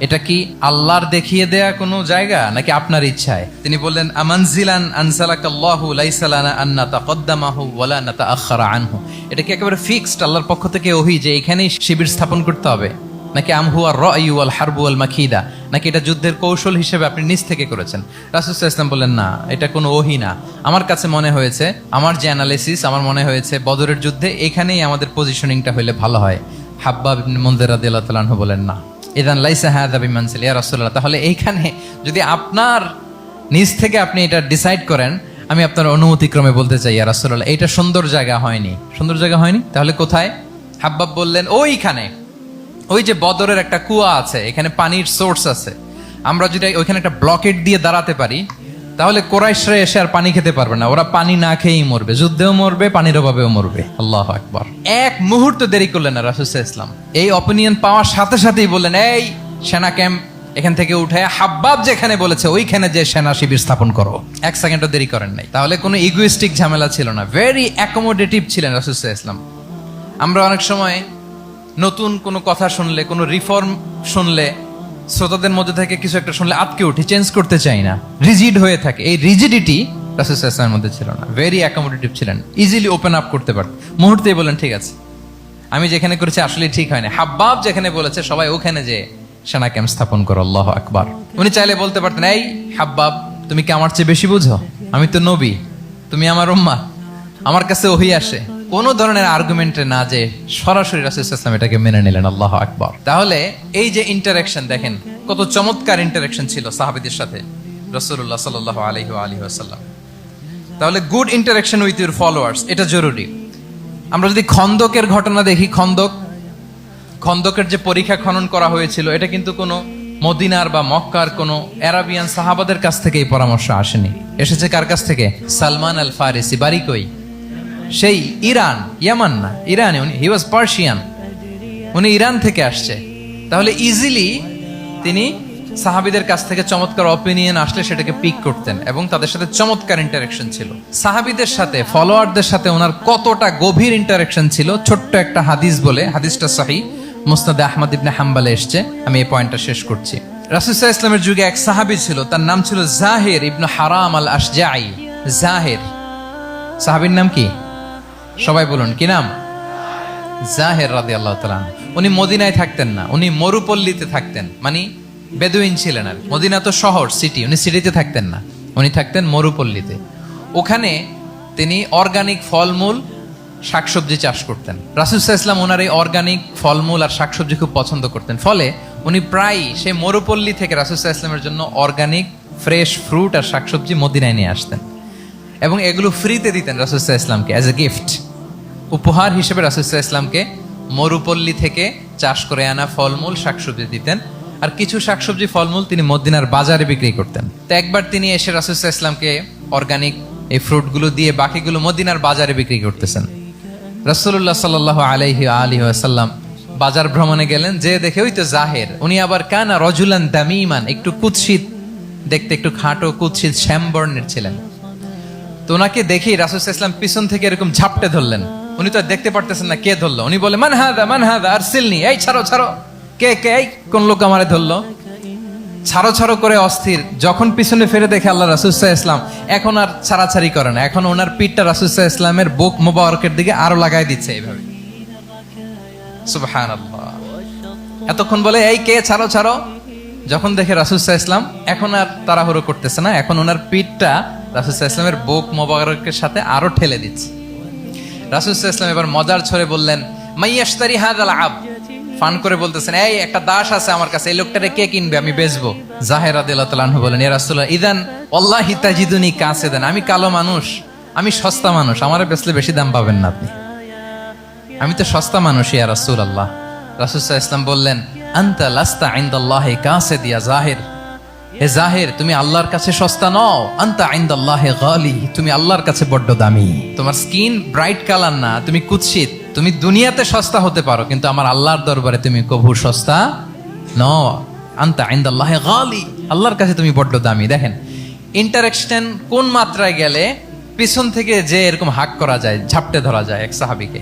এটা কি আল্লাহর দেখিয়ে দেয়া কোনো জায়গা নাকি আপনার ইচ্ছায়? তিনি বললেন, আমানজিলান আনসালাকাল্লাহু লাইসা লানা আন নাতাকদ্দামাহু ওয়ালা নাতাআখারা আনহু। এটা কি একেবারে ফিক্সড আল্লাহর পক্ষ থেকে ওহী যে এখানেই শিবির স্থাপন করতে হবে? নাকি আমহুয়া রায়ু ওয়াল হারবু ওয়াল মাকিদা, নাকি এটা যুদ্ধের কৌশল হিসেবে আপনি নিজ থেকে করেছেন? রাসূল সাল্লাল্লাহু আলাইহি ওয়াসাল্লাম বললেন, না, এটা কোনো ওহী না। আমার কাছে মনে হয়েছে, আমার যে অ্যানালিসিস, আমার মনে হয়েছে বদরের যুদ্ধে এখানেই আমাদের পজিশনিংটা হইলে ভালো হয়। হাব্বাব ইবনে মুনজির রাদিয়াল্লাহু তাআলা আনহু বলেন, না, ইদান লাইসা হাযা বিমানসিল ইয়া রাসূলুল্লাহ, তাহলে এইখানে যদি আপনার নিজ থেকে আপনি এটা ডিসাইড করেন, আমি আপনার অনুমতিক্রমে বলতে চাই ইয়া রাসূলুল্লাহ, এটা সুন্দর জায়গা হয়নি। সুন্দর জায়গা হয়নি? তাহলে কোথায়? হাব্বাব বললেন, ওইখানে, ওই যে বদরের একটা কুয়া আছে, এখানে পানির সোর্স আছে। আমরা যদি ওইখানে একটা ব্লকেট দিয়ে দাঁড়াতে পারি, তাহলে কুরাইশরা এসে আর পানি খেতে পারবে না। ওরা পানি না খেয়েই মরবে, যুদ্ধেও মরবে, পানির অভাবেও মরবে। আল্লাহু আকবার। এক মুহূর্ত দেরি করলেন না রাসূল সাল্লাল্লাহু আলাইহি ওয়াসাল্লাম। এই অপিনিয়ন পাওয়ার সাথে সাথেই বললেন, এই সেনা ক্যাম্প এখান থেকে উঠে হাব্বাব যেখানে বলেছে ওইখানে যে সেনা শিবির স্থাপন করো। 1 সেকেন্ডও দেরি করেন নাই। তাহলে কোনো ইগোইস্টিক ঝামেলা ছিল না। ভেরি অ্যাকোমোডেটিভ ছিলেন রাসূল সাল্লাল্লাহু আলাইহি ওয়াসাল্লাম। আমরা অনেক সময় নতুন কোনো কথা শুনলে, কোনো রিফর্ম শুনলে, শ্রোতাদের মধ্যে থেকে কিছু একটা শুনলে আটকে উঠি, চেঞ্জ করতে চাই না, রিজিড হয়ে থাকে। এই রিজিডিটি রাসূল সাল্লাল্লাহু আলাইহি ওয়াসাল্লামের মধ্যে ছিল না। ভেরি অ্যাকোমোডেটিভ ছিলেন, ইজিলি ওপেন আপ করতে পারতেন। মুহূর্তেই বলেন, ঠিক আছে, আমি যেখানে করেছি আসলে ঠিক হয় না। হাব্বাব যেখানে বলেছে সবাই ওখানে যে সেনা ক্যাম্প স্থাপন করো। আল্লাহু আকবার। উনি চাইলে বলতে পারতেন, এই হাব্বাব, তুমি কি আমার চেয়ে বেশি বুঝো? আমি তো নবী, তুমি আমার উম্মাহ, আমার কাছে ওহী আসে, কোন ধরনের আর্গুমেন্টে না যে সরাসরি রাসূল সাল্লাল্লাহু আলাইহি ওয়াসাল্লাম এটাকে মেনে নিলেন। আল্লাহু আকবার। তাহলে এই যে ইন্টারঅ্যাকশন দেখেন, কত চমৎকার ইন্টারঅ্যাকশন ছিল সাহাবীদের সাথে রাসূলুল্লাহ সাল্লাল্লাহু আলাইহি ওয়া আলিহি ওয়াসাল্লাম। তাহলে good interaction with your followers, এটা জরুরি। আমরা যদি খন্দকের ঘটনা দেখি, খন্দকের যে পরীক্ষা খনন করা হয়েছিল, এটা কিন্তু কোনো মদিনার বা মক্কার কোনো আরাবিয়ান সাহাবাদের কাছ থেকে এই পরামর্শ আসেনি। এসেছে কার কাছ থেকে? সালমান আল ফারিসি। বাড়ি কই? সেই ইরান, ইয়ামান না, ইরানে। হি ওয়াজ পার্সিয়ান, উনি ইরান থেকে আসছে। তাহলে ইজিলি তিনি সাহাবীদের কাছ থেকে চমৎকার অপিনিয়ন আসলে সেটাকে পিক করতেন এবং তাদের সাথে চমৎকার ইন্টারেকশন ছিল। সাহাবীদের সাথে, ফলোয়ারদের সাথে ওনার কতটা গভীর ইন্টারেকশন ছিল, ছোট্ট একটা হাদিস বলে, হাদিসটা সহিহ মুসনাদে আহমদ ইবনে হাম্বলে এসেছে। আমি এই পয়েন্টটা শেষ করছি। রাসূল সাল্লাল্লাহু আলাইহি ওয়াসাল্লামের যুগে এক সাহাবী ছিল, তার নাম ছিল জাহির ইবনে হারাম আল আশজাঈ। জাহির সাহাবীর নাম কি? সবাই বলুন, কি নাম? জাহির রাদিয়াল্লাহু তাআলা। উনি মদিনায় থাকতেন না, উনি মরুপল্লীতে থাকতেন, মানে বেদুইন ছিলেন। আর মদিনা তো শহর, সিটি, উনি সিটিতে থাকতেন না, উনি থাকতেন মরুপল্লীতে। ওখানে তিনি অর্গানিক ফলমূল শাকসবজি চাষ করতেন। রাসূল সাল্লাল্লাহু আলাইহি ওয়াসাল্লাম ওনার এই অর্গানিক ফলমূল আর শাকসবজি খুব পছন্দ করতেন। ফলে উনি প্রায় সেই মরুপল্লী থেকে রাসূল সাল্লাল্লাহু আলাইহি ওয়াসাল্লামের জন্য অর্গানিক ফ্রেশ ফ্রুট আর শাকসবজি মদিনায় নিয়ে আসতেন এবং এগুলো ফ্রিতে দিতেন রাসূল সাল্লাল্লাহু আলাইহি ওয়াসাল্লামকে অ্যাজ এ গিফট। উপহার হিসেবে রাসূল সাল্লাল্লাহু আলাইহি ওয়াসাল্লামকে মরুপল্লী থেকে চাষ করে আনা ফলমূল শাকসবজি দিতেন। আর কিছু শাকসবজি ফলমূল তিনি মদিনার বাজারে বিক্রি করতেন। তো একবার তিনি এসে রাসূল সাল্লাল্লাহু আলাইহি ওয়াসাল্লামকে অর্গানিক এই ফ্রুটগুলো দিয়ে বাকিগুলো মদিনার বাজারে বিক্রি করতেছেন। রাসূলুল্লাহ সাল্লাল্লাহু আলাইহি ওয়া আলিহি ওয়াসাল্লাম বাজার ভ্রমণে গেলেন, যে দেখে ওই তো জাহির, উনি আবার কানা রাজুলান দামিমান, একটু কুৎসিত দেখতে, একটু খাটো কুৎসিত শ্যামবর্ণের ছিলেন। তো ওনাকে দেখেই রাসূল সাল্লাল্লাহু আলাইহি ওয়াসাল্লাম পিছন থেকে এরকম ঝাপটে ধরলেন। উনি তো দেখতে পারতেছেন না কে ধরলো। উনি বলে, মান হাদা আরসিলনি, এই ছাড়ো ছাড়ো, কে কে, এই কোন লোক আমারে ধরলো? ছাড়ো ছাড়ো করে অস্থির। যখন পিছনে ফিরে দেখে আল্লাহ রাসূল সাল্লাল্লাহু আলাইহি ওয়াসাল্লাম, এখন আর ছাড়াছাড়ি করে না, এখন ওনার পিঠটা রাসূল সাল্লাল্লাহু আলাইহি ওয়াসাল্লামের বুক মোবারকের দিকে আরো লাগাই দিচ্ছে এইভাবে। সুবহানাল্লাহ। এতক্ষণ বলে এই কে, ছাড়ো ছাড়ো। যখন দেখে রাসূল সাল্লাল্লাহু আলাইহি ওয়াসাল্লাম এখন আর তাড়াহুড়ো করতেছে না, এখন ওনার পিঠটা রাসূল সাল্লাল্লাহু আলাইহি ওয়াসাল্লামের বুক মোবারকের সাথে আরো ঠেলে দিচ্ছে। রাসূল সাল্লাল্লাহু আলাইহি ওয়াসাল্লাম এবার মজার ছলে বললেন, মাইয়াশতারি হাযাল আব, ফান করে বলতেছেন, এই একটা দাস আছে আমার কাছে, এই লোকটারে কে কিনবে, আমি বেচবো। জাহির রাদিয়াল্লাহু তাআলা আনহু বলেন, ইয়া রাসূলুল্লাহ ইদান ওয়াল্লাহি তাজিদুনি কাসিদান, আমি কালো মানুষ, আমি সস্তা মানুষ, আমারে বেচলে বেশি দাম পাবেন না আপনি, আমি তো সস্তা মানুষ ইয়া রাসূলুল্লাহ। রাসূল সাল্লাল্লাহু আলাইহি ওয়াসাল্লাম বললেন, আনতা লাস্তা ইনদাল্লাহি কাসিদ ইয়া জাহির, হে জাহির তুমি আল্লাহর কাছে সস্তা নও, আনতা ইনদাল্লাহি গালি, তুমি আল্লাহর কাছে বড্ড দামি। তোমার স্কিন ব্রাইট কালার না, তুমি কুৎসিত, তুমি দুনিয়াতে সস্তা হতে পারো কিন্তু আমার আল্লাহর দরবারে তুমি কভু সস্তা নও। আনতা ইনদাল্লাহি গালি, আল্লাহর কাছে তুমি বড্ড দামি। দেখেন ইন্টারেকশন কোন মাত্রায় গেলে পিছন থেকে যে এরকম হাক করা যায়, ঝাপটে ধরা যায় এক সাহাবীকে।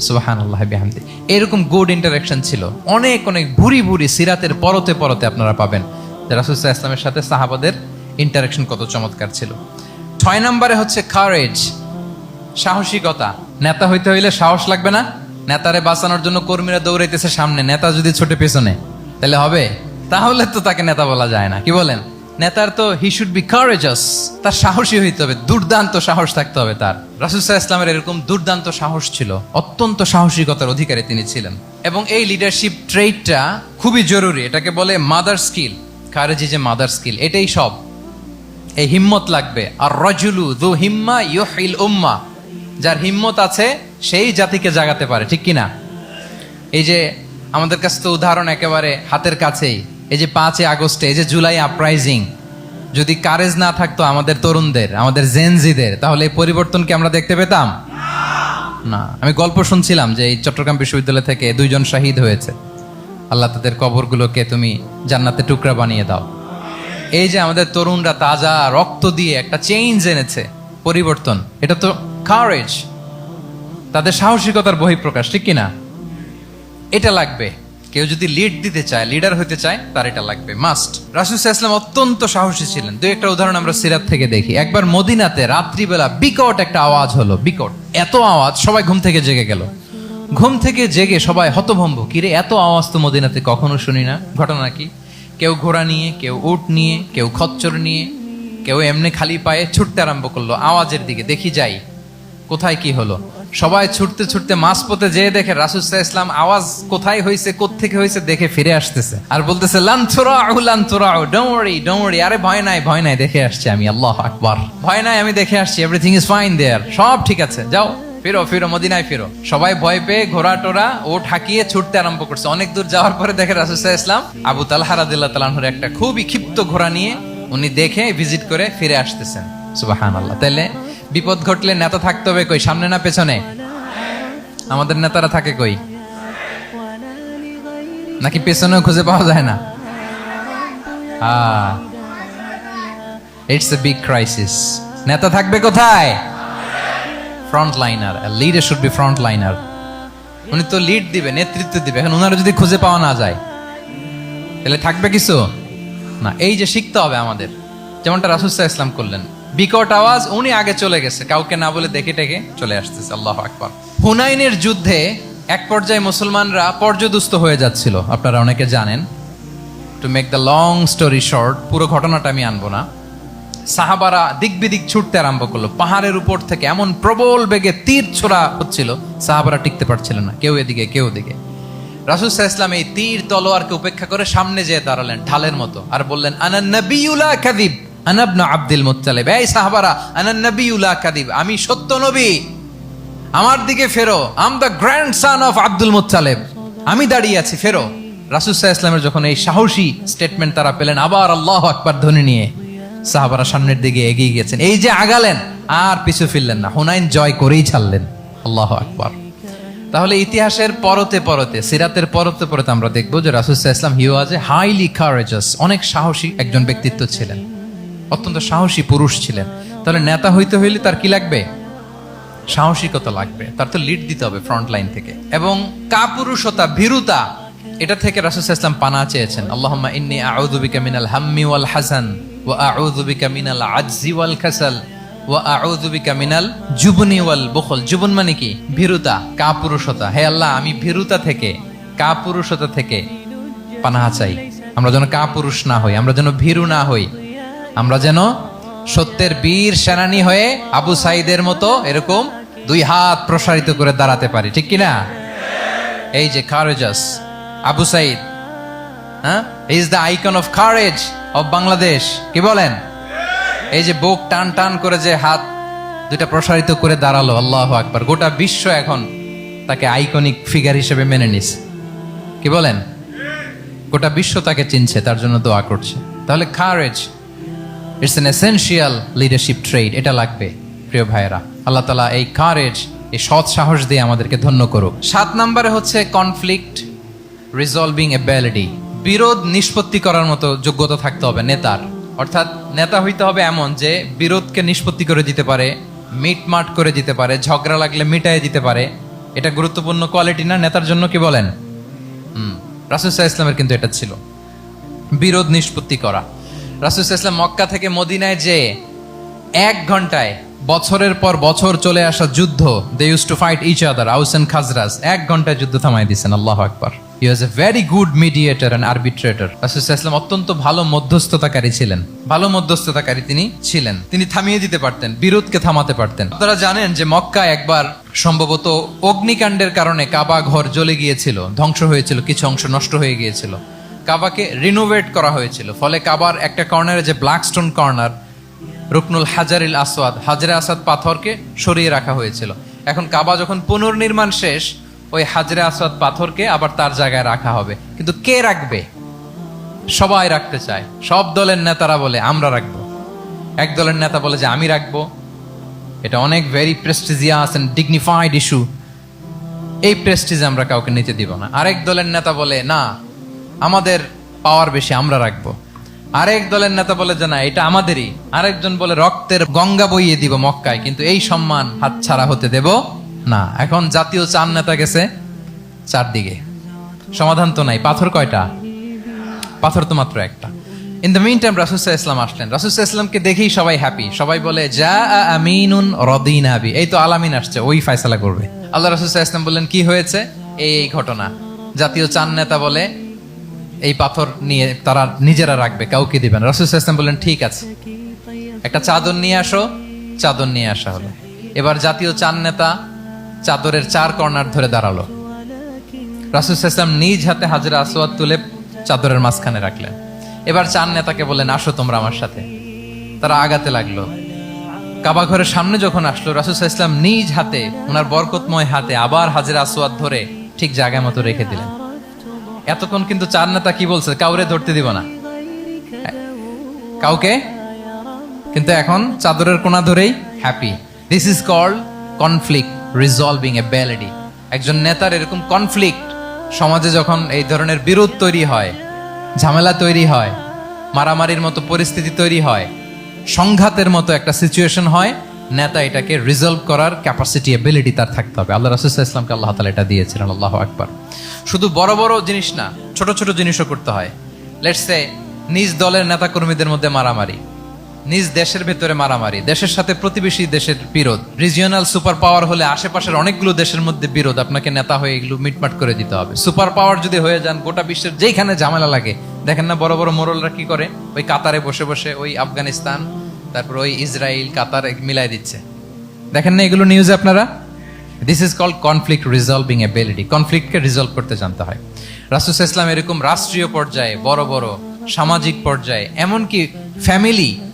সুবহানাল্লাহ বিহামদি। এরকম গুড ইন্টারেকশন ছিল অনেক অনেক ভুরি ভুরি সিরাতের পরতে পরতে আপনারা পাবেন যে রাসূল সাল্লাল্লাহু আলাইহি ওয়াসাল্লামের সাথে সাহাবাদের ইন্টারেকশন কত চমৎকার ছিল। 6 নম্বরে হচ্ছে কারেজ, সাহসিকতা। নেতা হইতে হইলে সাহস লাগবে না? নেতারে বাঁচানোর জন্য কর্মীরা দৌড়াইতেছে সামনে, নেতা যদি ছোটে পেছনে, তাহলে হবে? তাহলে তো তাকে নেতা বলা যায় না। কি বলেন? নেতার তো হি শুড বি কারেজাস, তার সাহসী হইতে হবে, দুর্দান্ত সাহস থাকতে হবে তার। রাসূল সাল্লাল্লাহু আলাইহি ওয়াসাল্লামের এরকম দুর্দান্ত সাহস ছিল, অত্যন্ত সাহসিকতার অধিকারী তিনি ছিলেন। এবং এই লিডারশিপ ট্রেটটা খুবই জরুরি, এটাকে বলে mother skill. Courage is a mother skill, এটাই সব। এই হিম্মত লাগবে। আর রাজুলু যু হিম্মা ইউহিল উম্মা, যার হিম্মত আছে সেই জাতিকে জাগাতে পারে, ঠিক কিনা? এই যে আমাদের কাছে তো উদাহরণ একেবারে হাতের কাছেই, এই যে 5 আগস্টে, এই যে জুলাই আপরাইজিং, যদি কারেজ না থাকতো আমাদের তরুণদের, আমাদের জেনজিদের, তাহলে এই পরিবর্তন কি আমরা দেখতে পেতাম না। আমি গল্প শুনছিলাম যে এই চট্টগ্রাম বিশ্ববিদ্যালয় থেকে 2 জন শহীদ হয়েছে, আল্লাহ তাদের কবরগুলোকে তুমি জান্নাতে টুকরা বানিয়ে দাও। এই যে আমাদের তরুণরা তাজা রক্ত দিয়ে একটা চেঞ্জ এনেছে, পরিবর্তন, এটা তো কারেজ, তাদের সাহসিকতার বহিঃপ্রকাশ, ঠিক কিনা? এটা লাগবে। কেউ যদি লিড দিতে চায়, লিডার হতে চায়, তার এটা লাগবে, মাস্ট। রাসূল সাল্লাল্লাহু আলাইহি ওয়াসাল্লাম অত্যন্ত সাহসী ছিলেন। 2-1টা উদাহরণ আমরা সিরাত থেকে দেখি। একবার মদিনাতে রাত্রিবেলা বিকট একটা আওয়াজ হলো, বিকট এত আওয়াজ, সবাই ঘুম থেকে জেগে গেল। ঘুম থেকে জেগে সবাই হতভম্ব, কিরে এত আওয়াজ তো মদিনাতে কখনো শুনি না। ঘটনা কি? কেউ ঘোড়া নিয়ে, কেউ উট নিয়ে, কেউ খচ্চর নিয়ে, কেউ এমনি খালি পায়ে ছুটতে আরম্ভ করলো আওয়াজের দিকে, দেখি যাই। কোথায় কি হলো। সবাই ছুটতে ছুটতে মাঝপথে যেয়ে দেখে রাসূল সাল্লাল্লাহু আলাইহি ওয়াসাল্লাম আওয়াজ কোথায় হয়েছে, কোত্থেকে হয়েছে দেখে ফিরে আসতেছে আর বলতেছে লান তুরাউ ডোন্ট ওয়ারি, আরে ভয় নাই দেখে আসছি আমি, আল্লাহু আকবার, ভয় নাই আমি দেখে আসছি, এভরিথিং ইজ ফাইন দেয়ার, সব ঠিক আছে, যাও ফিরো মদিনায় ফিরো। সবাই ভয় পেয়ে ঘোড়া টোরা ও ঠাকিয়ে ছুটতে আরম্ভ করছে। অনেক দূর যাওয়ার পরে দেখে রাসূল সাল্লাল্লাহু আলাইহি ওয়াসাল্লাম আবু তালহা রাদিয়াল্লাহু তাআলা আনহুর একটা খুবই ক্ষিপ্ত ঘোড়া নিয়ে উনি দেখে ভিজিট করে ফিরে আসতেছেন। সুবহানাল্লাহ। তাহলে বিপদ ঘটলে নেতা থাকতে হবে কই, সামনে না পেছনে? আমাদের নেতারা থাকে কই? নাকি পেছনেও খুঁজে পাওয়া যায় না? It's a big crisis. নেতা থাকবে কোথায়? Front liner. Leader should be front liner. উনি তো লিড দিবে, নেতৃত্ব দিবে। এখন ওনারা যদি খুঁজে পাওয়া না যায় তাহলে থাকবে কিছু না। এই যে শিখতে হবে আমাদের, যেমনটা রাসূল সাল্লাল্লাহু আলাইহি ওয়াসাল্লাম করলেন। বিকট আওয়াজ, উনি আগে চলে গেছে, কাউকে না বলে দেখে টেকে চলে আসতেছে। আল্লাহু আকবার। হুনাইনের যুদ্ধে এক পর্যায়ে মুসলমানরা পর্যদুস্ত হয়ে যাচ্ছিল, আপনারা অনেকে জানেন। To make the long story short, পুরো ঘটনাটা আমি আনবো না। সাহাবারা দিক বিদিক ছুটতে আরম্ভ করলো। পাহাড়ের উপর থেকে এমন প্রবল বেগে তীর ছোড়া হচ্ছিল, সাহাবারা টিকতে পারছিলেন না, কেউ এদিকে কেউ ওদিকে। রাসূল সাল্লাল্লাহু আলাইহি ওয়াসাল্লাম এই তীর তলোয়ারকে উপেক্ষা করে সামনে যেয়ে দাঁড়ালেন ঢালের মতো, আর বললেন আনা নবিয়্যু লা কাযিব আনা ইবনু আব্দুল মুত্তালিব। এই সাহাবারা, আনা নবিয়্যু লা কাযিব, আমি সত্য নবী, আমার দিকে ফেরো, I am the grandson of Abdul Muttalib, আমি দাঁড়িয়ে আছি, ফেরো। রাসূল সাল্লাল্লাহু আলাইহি ওয়াসাল্লামের যখন এই সাহসী স্টেটমেন্ট তারা পেলেন, আবার আল্লাহু আকবার ধ্বনি নিয়ে সাহাবারা সামনের দিকে এগিয়ে গেছেন। এই যে আগালেন, আর পিছু ফিরলেন না, হুনাইন জয় করেই ছাড়লেন। আল্লাহু আকবার। তাহলে ইতিহাসের পরতে পরতে, সিরাতের পরতে পরতে আমরা দেখবো যে রাসূল সাল্লাল্লাহু আলাইহি ওয়াসাল্লাম হি ওয়াজ এ হাইলি কারেজাস, অনেক সাহসী একজন ব্যক্তিত্ব ছিলেন, অত্যন্ত সাহসী পুরুষ ছিলেন। তাহলে নেতা হইতে হইলে তার কি লাগবে? সাহসিকতা লাগবে, তার তো লিড দিতে হবে ফ্রন্ট লাইন থেকে। এবং কাপুরুষতা, ভীরুতা, এটা থেকে রাসূল সাল্লাল্লাহু আলাইহি ওয়াসাল্লাম পানা চেয়েছেন। আল্লাহুম্মা ইন্নী আউযু বিকা মিনাল হাম্মি ওয়াল হাযান ওয়া আউযু বিকা মিনাল আজজি ওয়াল কাসাল ওয়া আউযু বিকা মিনাল জুবনি ওয়াল বুখল। জুবন মানে কি? ভীরুতা, কাপুরুষতা। হে আল্লাহ, আমি ভীরুতা থেকে, কাপুরুষতা থেকে পানাহ চাই। আমরা যেন কাপুরুষ না হই, আমরা যেন ভীরু না হই, আমরা যেন সত্যের বীর সেনানী হয়ে আবু সাঈদের মতো এরকম দুই হাত প্রসারিত করে দাঁড়াতে পারি, ঠিক কিনা? এই যে কারেজাস আবু সাঈদ, হ্যাঁ, he is the icon of courage of Bangladesh. কি বলেন? এই যে বুক টান টান করে যে হাত দুইটা প্রসারিত করে দাঁড়ালো, আল্লাহু আকবার। গোটা বিশ্ব এখন তাকে আইকনিক ফিগার হিসেবে মেনে নিছে। কি বলেন? গোটা বিশ্ব তাকে চিনছে, তার জন্য দোয়া করছে। তাহলে courage it's an essential leadership trade, এটা লাগবে প্রিয় ভাইয়েরা। আল্লাহ তাআলা এই কারেজ, এই সৎ সাহস দিয়ে আমাদেরকে ধন্য করুক। 7 নম্বরে হচ্ছে কনফ্লিক্ট রিজলভিং এবিলিটি, বিরোধ নিষ্পত্তি করার মতো যোগ্যতা থাকতে হবে নেতার। অর্থাৎ নেতা হইতে হবে এমন যে বিরোধকে নিষ্পত্তি করে দিতে পারে, মিটমাট করে দিতে পারে, ঝগড়া লাগলে মিটায়ে দিতে পারে। এটা গুরুত্বপূর্ণ কোয়ালিটি না নেতার জন্য? কি বলেন? রাসূল সাল্লাল্লাহু আলাইহি ওয়াসাল্লামের কিন্তু এটা ছিল, বিরোধ নিষ্পত্তি করা। রাসূল সাল্লাল্লাহু আলাইহি ওয়াসাল্লাম মক্কা থেকে মদিনায় যে 1 ঘন্টায় বছরের পর বছর চলে আসা যুদ্ধ, they use to fight each other, Aus and Khazraj, 1 ঘন্টায় যুদ্ধ থামাই দিয়েছেন। আল্লাহু আকবার। He was a very good mediator and arbitrator. রাসূল সাল্লাল্লাহু আলাইহি ওয়াসাল্লাম অত্যন্ত ভালো মধ্যস্থতাকারী ছিলেন, ভালো মধ্যস্থতাকারী তিনি ছিলেন। তিনি থামিয়ে দিতে পারতেন, বিরোধকে থামাতে পারতেন। আপনারা জানেন যে মক্কায় একবার সম্ভবত অগ্নিকাণ্ডের কারণে কাবা ঘর জ্বলে গিয়েছিল, ধ্বংস হয়েছিল, কিছু অংশ নষ্ট হয়ে গিয়েছিল। কাবাকে রিনোভেট করা হয়েছিল, ফলে কাবার একটা কর্নারে যে ব্ল্যাক স্টোন কর্নার, রুকনুল হাজারিল আসওয়াদ, হাজরে আসওয়াদ পাথরকে সরিয়ে রাখা হয়েছিল। এখন কাবা যখন পুনর্নির্মাণ শেষ, ওই হাজরে আসওয়াদ পাথরকে আবার তার জায়গায় রাখা হবে। কিন্তু কে রাখবে? সবাই রাখতে চায়। সব দলের নেতারা বলে আমরা রাখবো, এক দলের নেতা বলে যে আমি রাখবো। এটা অনেক very prestigious and dignified issue, এই প্রেস্টিজ আমরা কাউকে নিতে দিব না। আরেক দলের নেতা বলে না, আমাদের পাওয়ার বেশি, আমরা রাখবো। আরেক দলের নেতা বলে যে না, এটা আমাদেরই। আরেকজন বলে রক্তের গঙ্গা বইয়ে দিব মক্কায়, কিন্তু এই সম্মান হাতছাড়া হতে দেব না। এখন জাতীয় চার নেতা গেছে চারদিকে, সমাধান তো নাই। পাথর কয়টা? পাথর তো মাত্র একটা। ইন দ্য মিন টাইম রাসূল সাল্লাল্লাহু আলাইহি ওয়াসাল্লাম আসলেন। রাসূল সাল্লাল্লাহু আলাইহি ওয়াসাল্লামকে দেখেই সবাই হ্যাপি, সবাই বলে যা আমিনুন রাদিনা বি, এই তো আলামিন আসছে, ওই ফয়সালা করবে। আল্লাহ রাসূল সাল্লাল্লাহু আলাইহি ওয়াসাল্লাম বললেন কি হয়েছে? এই ঘটনা। জাতীয় চার নেতা বলে এই পাথর নিয়ে তারা নিজেরা রাখবে, কাউকে দিবেন। রাসূল সাল্লাল্লাহু আলাইহি ওয়াসাল্লাম বললেন ঠিক আছে, একটা চাদর নিয়ে আসো। চাদর নিয়ে আসা হলো। এবার জাতীয় চার নেতা চাদরের চার কর্নার ধরে দাঁড়ালো। রাসূল সাল্লাল্লাহু আলাইহি ওয়াসাল্লাম নিজ হাতে হাজরে আসওয়াদ তুলে চাদরের মাঝখানে রাখলেন। এবার চার নেতাকে বললেন, আসো তোমরা আমার সাথে। তারা আগাতে লাগলো। কাবা ঘরের সামনে যখন আসলো, রাসূল সাল্লাল্লাহু আলাইহি ওয়াসাল্লাম নিজ হাতে, ওনার বরকতময় হাতে আবার হাজরে আসওয়াদ ধরে ঠিক জায়গা মতো রেখে দিলেন। এতক্ষণ কিন্তু চার নেতা কি বলছে, কাউরে ধরতে দিব না কাউকে, কিন্তু এখন চাদরের কোনা ধরেই happy. This is called conflict resolving ability. একজন নেতার এরকম কনফ্লিক্ট, সমাজে যখন এই ধরনের বিরোধ তৈরি হয়, ঝামেলা তৈরি হয়, মারামারির মতো পরিস্থিতি তৈরি হয়, সংঘাতের মতো একটা সিচুয়েশন হয়, নেতা এটাকে রিজলভ করার ক্যাপাসিটি এবিলিটি তার থাকতে হবে। আল্লাহ রাসূল সাল্লাল্লাহু আলাইহি ওয়াসাল্লামকে আল্লাহ তাআলা এটা দিয়েছিলেন। আল্লাহু আকবার। শুধু বড় বড় জিনিস না, ছোট ছোট জিনিসও করতে হয়। লেটস সে নিজ দলের নেতা কর্মীদের মধ্যে মারামারি, নিজ দেশের ভেতরে মারামারি, দেশের সাথে প্রতিবেশী দেশের বিরোধ, রিজিওনাল সুপার পাওয়ার হলে আশেপাশের অনেকগুলো দেশের মধ্যে বিরোধ, আপনাকে নেতা হয়ে এগুলো মিটমাট করে দিতে হবে। সুপার পাওয়ার যদি হয়ে যান, গোটা বিশ্বের যেখানে ঝামেলা লাগে, দেখেন না বড় বড় মোড়লরা কি করে, ওই কাতারে বসে বসে ওই আফগানিস্তান, তারপর ওই ইসরায়েল, কাতার মিলাই দিচ্ছে, দেখেন না এগুলো নিউজে আপনারা। This is called conflict resolving ability. কনফ্লিক্টকে রিজলভ করতে জানতে হয়। রাসূল সাল্লাল্লাহু আলাইহি ওয়াসাল্লাম এরকম রাষ্ট্রীয় পর্যায়ে, বড় বড় সামাজিক পর্যায়ে, এমনকি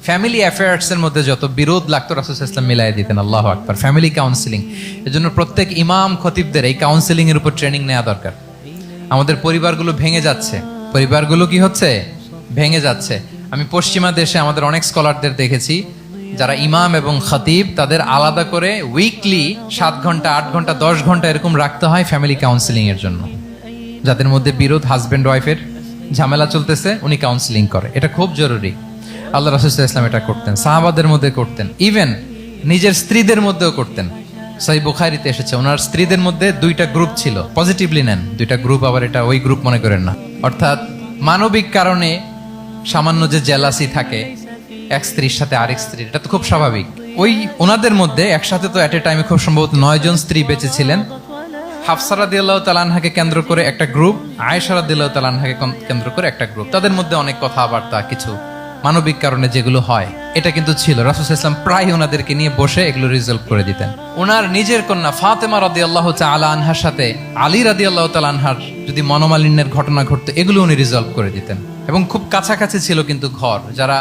ফ্যামিলি অ্যাফেয়ার্স এর মধ্যে যত বিরোধ লাগতো, রাসূল সাল্লাল্লাহু আলাইহি ওয়াসাল্লাম মিলাই দিতেন। আল্লাহু আকবার। ফ্যামিলি কাউন্সিলিং, এজন্য প্রত্যেক ইমাম খতিবদের এই কাউন্সিলিং এর উপর ট্রেনিং নেওয়া দরকার। আমাদের পরিবারগুলো ভেঙে যাচ্ছে, পরিবারগুলো কি হচ্ছে, ভেঙে যাচ্ছে। আমি পশ্চিমা দেশে আমাদের অনেক স্কলারদের দেখেছি, যারা ইমাম এবং খতিব, তাদের আলাদা করে উইকলি 7 ঘন্টা 8 ঘন্টা 10 ঘন্টা এরকম রাখতে হয় ফ্যামিলি কাউন্সিলিং এর জন্য। যাদের মধ্যে বিরোধ, হাজবেন্ড ওয়াইফের ঝামেলা চলতেছে, উনি কাউন্সিলিং করে। এটা খুব জরুরি। আল্লাহ রাসূল সাল্লাল্লাহু আলাইহি ওয়াসাল্লাম এটা করতেন, সাহাবাদের মধ্যে করতেন, ইভেন নিজের স্ত্রীদের মধ্যেও করতেন। সহিহ বুখারীতে এসেছে, ওনার স্ত্রীদের মধ্যে 2টা গ্রুপ ছিল। পজিটিভলি নেন, 2টা গ্রুপ, আবার এটা ওই গ্রুপ মনে করেন না। অর্থাৎ মানবিক কারণে সামান্য যে জেলাসি থাকে এক স্ত্রীর সাথে আরেক স্ত্রীর, এটা তো খুব স্বাভাবিক। ওই ওনাদের মধ্যে একসাথে তো এট এ টাইমে খুব সম্ভবত 9 জন স্ত্রী বেঁচে ছিলেন। হাফসা রাদিয়াল্লাহু তাআলা আনহাকে কেন্দ্র করে একটা গ্রুপ, আয়েশা রাদিয়াল্লাহু তাআলা আনহাকে কেন্দ্র করে একটা গ্রুপ। তাদের মধ্যে অনেক কথাবার্তা, কিছু মানবিক কারণে যেগুলো হয়, এটা কিন্তু ছিল। রাসূল সাল্লাল্লাহু আলাইহি ওয়াসাল্লাম প্রায় ওনাদেরকে নিয়ে বসে এগুলো রিজলভ করে দিতেন। ওনার নিজের কন্যা ফাতেমা রাদিয়াল্লাহু তাআলা আনহার সাথে আলী রাদিয়াল্লাহু তাআলা আনহার যদি মনোমালিন্যের ঘটনা ঘটতো, এগুলো উনি রিজলভ করে দিতেন। এবং খুব কাছাকাছি ছিল কিন্তু ঘর। যারা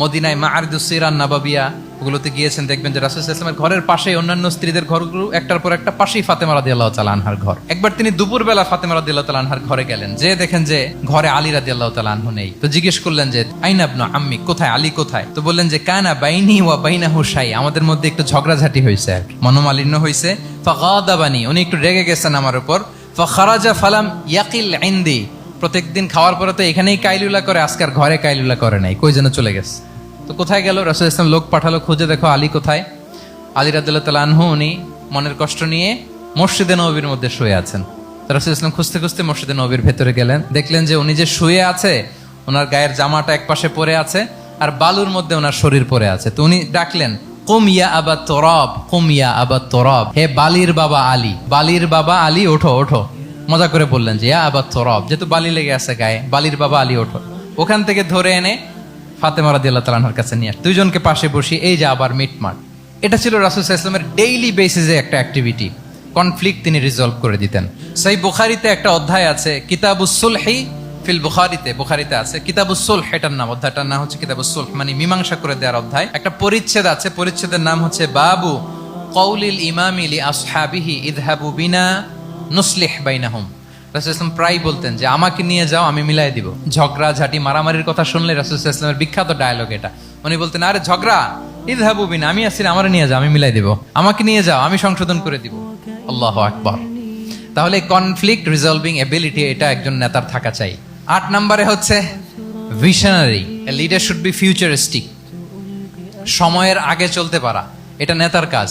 মদিনায় মাআরিদুস সিরান নাবাবিয়া ওগুলোতে গিয়েছেন, দেখবেন যে রাসূল সাল্লাল্লাহু আলাইহি ওয়াসাল্লামের ঘরের পাশেই অন্যান্য স্ত্রীদের ঘরগুলো একটার পর একটা, পাশেই ফাতেমা রাদিয়াল্লাহু তাআলা আনহার ঘর। একবার তিনি দুপুরবেলা ফাতেমা রাদিয়াল্লাহু তাআলা আনহার ঘরে গেলেন, যে দেখেন যে ঘরে আলী রাদিয়াল্লাহু তাআলা আনহু নেই। তো জিজ্ঞেস করলেন যে আইনা ইবনু আম্মি, কোথায় আলী, কোথায়? তো বললেন যে কানা বাইনি ওয়া বাইনাহু শাই, আমাদের মধ্যে একটু ঝগড়াঝাটি হয়েছে, আর মনোমালিন্য হয়েছে। ফাগাদাবানি, উনি একটু রেগে গেছেন আমার উপর। ফাখারাজা ফালাম ইয়াকিল ইনদি, প্রত্যেকদিন খাওয়ার পরে তো এখানেই কাইলুলা করে, আজকার ঘরে কাইলুলা করে নাই, কই যেন চলে গেছে। তো কোথায় গেল? রাসূল সাল্লাল্লাহু আলাইহি ওয়াসাল্লাম লোক পাঠালো, খুঁজে দেখো আলী কোথায়। আলী রাদিয়াল্লাহু তাআলা আনহু উনি মনের কষ্ট নিয়ে মসজিদে নববীর মধ্যে শুয়ে আছেন। রাসূল সাল্লাল্লাহু আলাইহি ওয়াসাল্লাম খুঁজতে খুঁজতে মসজিদে নববীর ভেতরে গেলেন, দেখলেন যে উনি যে শুয়ে আছে, ওনার গায়ের জামাটা একপাশে পড়ে আছে, আর বালুর মধ্যে ওনার শরীর পড়ে আছে। তো উনি ডাকলেন, কুম ইয়া আবা তুরাব, কুম ইয়া আবা তুরাব, হে বালির বাবা আলী, বালির বাবা আলী, ওঠো ওঠো। মজা করে বললেন যে ইয়া আবা তুরাব, যেহেতু বালি লেগে আছে গায়ে, বালির বাবা আলী ওঠো। ওখান থেকে ধরে এনে ফাতেমা রাদিয়াল্লাহু তাআলা আনহার কাছে নিয়ে, দুইজনকে পাশে বসিয়ে এই যে আবার মিটমাট। এটা ছিল রাসূল সাল্লাল্লাহু আলাইহি ওয়াসাল্লামের ডেইলি বেসিসে একটা অ্যাক্টিভিটি। কনফ্লিক্ট তিনি রিজলভ করে দিতেন। সহিহ বুখারীতে একটা অধ্যায় আছে, কিতাবুস সুলহি ফিল বুখারীতে আছে কিতাবুস সুলহ, এটার নাম, অধ্যায়টার নাম হচ্ছে কিতাবুস সুলহ, মানে মীমাংসা করে দেওয়ার অধ্যায়। একটা পরিচ্ছেদ আছে, পরিচ্ছেদের নাম হচ্ছে বাবু কওলিল ইমামি লি আসহাবিহি ইযহাবু বিনা নুসলিহ বাইনাহুম। রাসূল সাল্লাল্লাহু আলাইহি ওয়াসাল্লাম প্রায় বলতেন যে আমাকে নিয়ে যাও, আমি মিলাই দিব। ঝগড়া ঝাঁটি মারামারির কথা শুনলে রাসূল সাল্লাল্লাহু আলাইহি ওয়াসাল্লামের বিখ্যাত ডায়লগ এটা। উনি বলতেন, আরে ঝগড়া, ইযহাবু বিনা, আমি আছি, আমারে নিয়ে যাও, আমি মিলাই দিব। আমাকে নিয়ে যাও, আমি সংশোধন করে দিব। আল্লাহু আকবার। তাহলে কনফ্লিক্ট রিজলভিং এবিলিটি, এটা একজন নেতার থাকা চাই। 8 নম্বরে হচ্ছে visionary. A leader should be futuristic, সময়ের আগে চলতে পারা, এটা নেতার কাজ।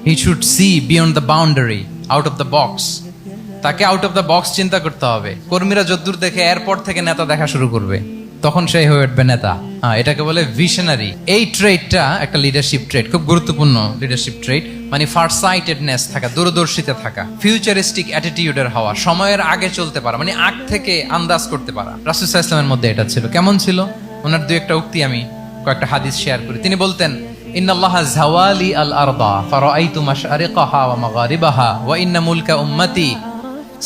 He should see beyond the boundary, out of the box. তাকে আউট অফ দ্য বক্স চিন্তা করতে হবে। কর্মীরা যদ্দূর দেখে এরপর থেকে নেতা দেখা শুরু করবে, তখন সেই হয়ে উঠবে নেতা। এটাকে বলে ভিশনারি। এই ট্রেটটা একটা লিডারশিপ ট্রেট, খুব গুরুত্বপূর্ণ লিডারশিপ ট্রেট, মানে ফারসাইটেডনেস থাকা, দূরদর্শিতা থাকা, ফিউচারিস্টিক অ্যাটিটিউডের হওয়া, সময়ের আগে চলতে পারা, মানে আগ থেকে আন্দাজ করতে পারা। রাসূল সাল্লাল্লাহু আলাইহি ওয়াসাল্লামের মধ্যে এটা ছিল। কেমন ছিল? ওনার দুই একটা উক্তি আমি কয়েকটা হাদিস শেয়ার করি। তিনি বলতেন, ইন্নাল্লাহা যাওয়ালি আল আরদা ফারাআইতু মাশআরিকাহা ওয়া মাগারিবাহা ওয়া ইন্না মুলকা উম্মতি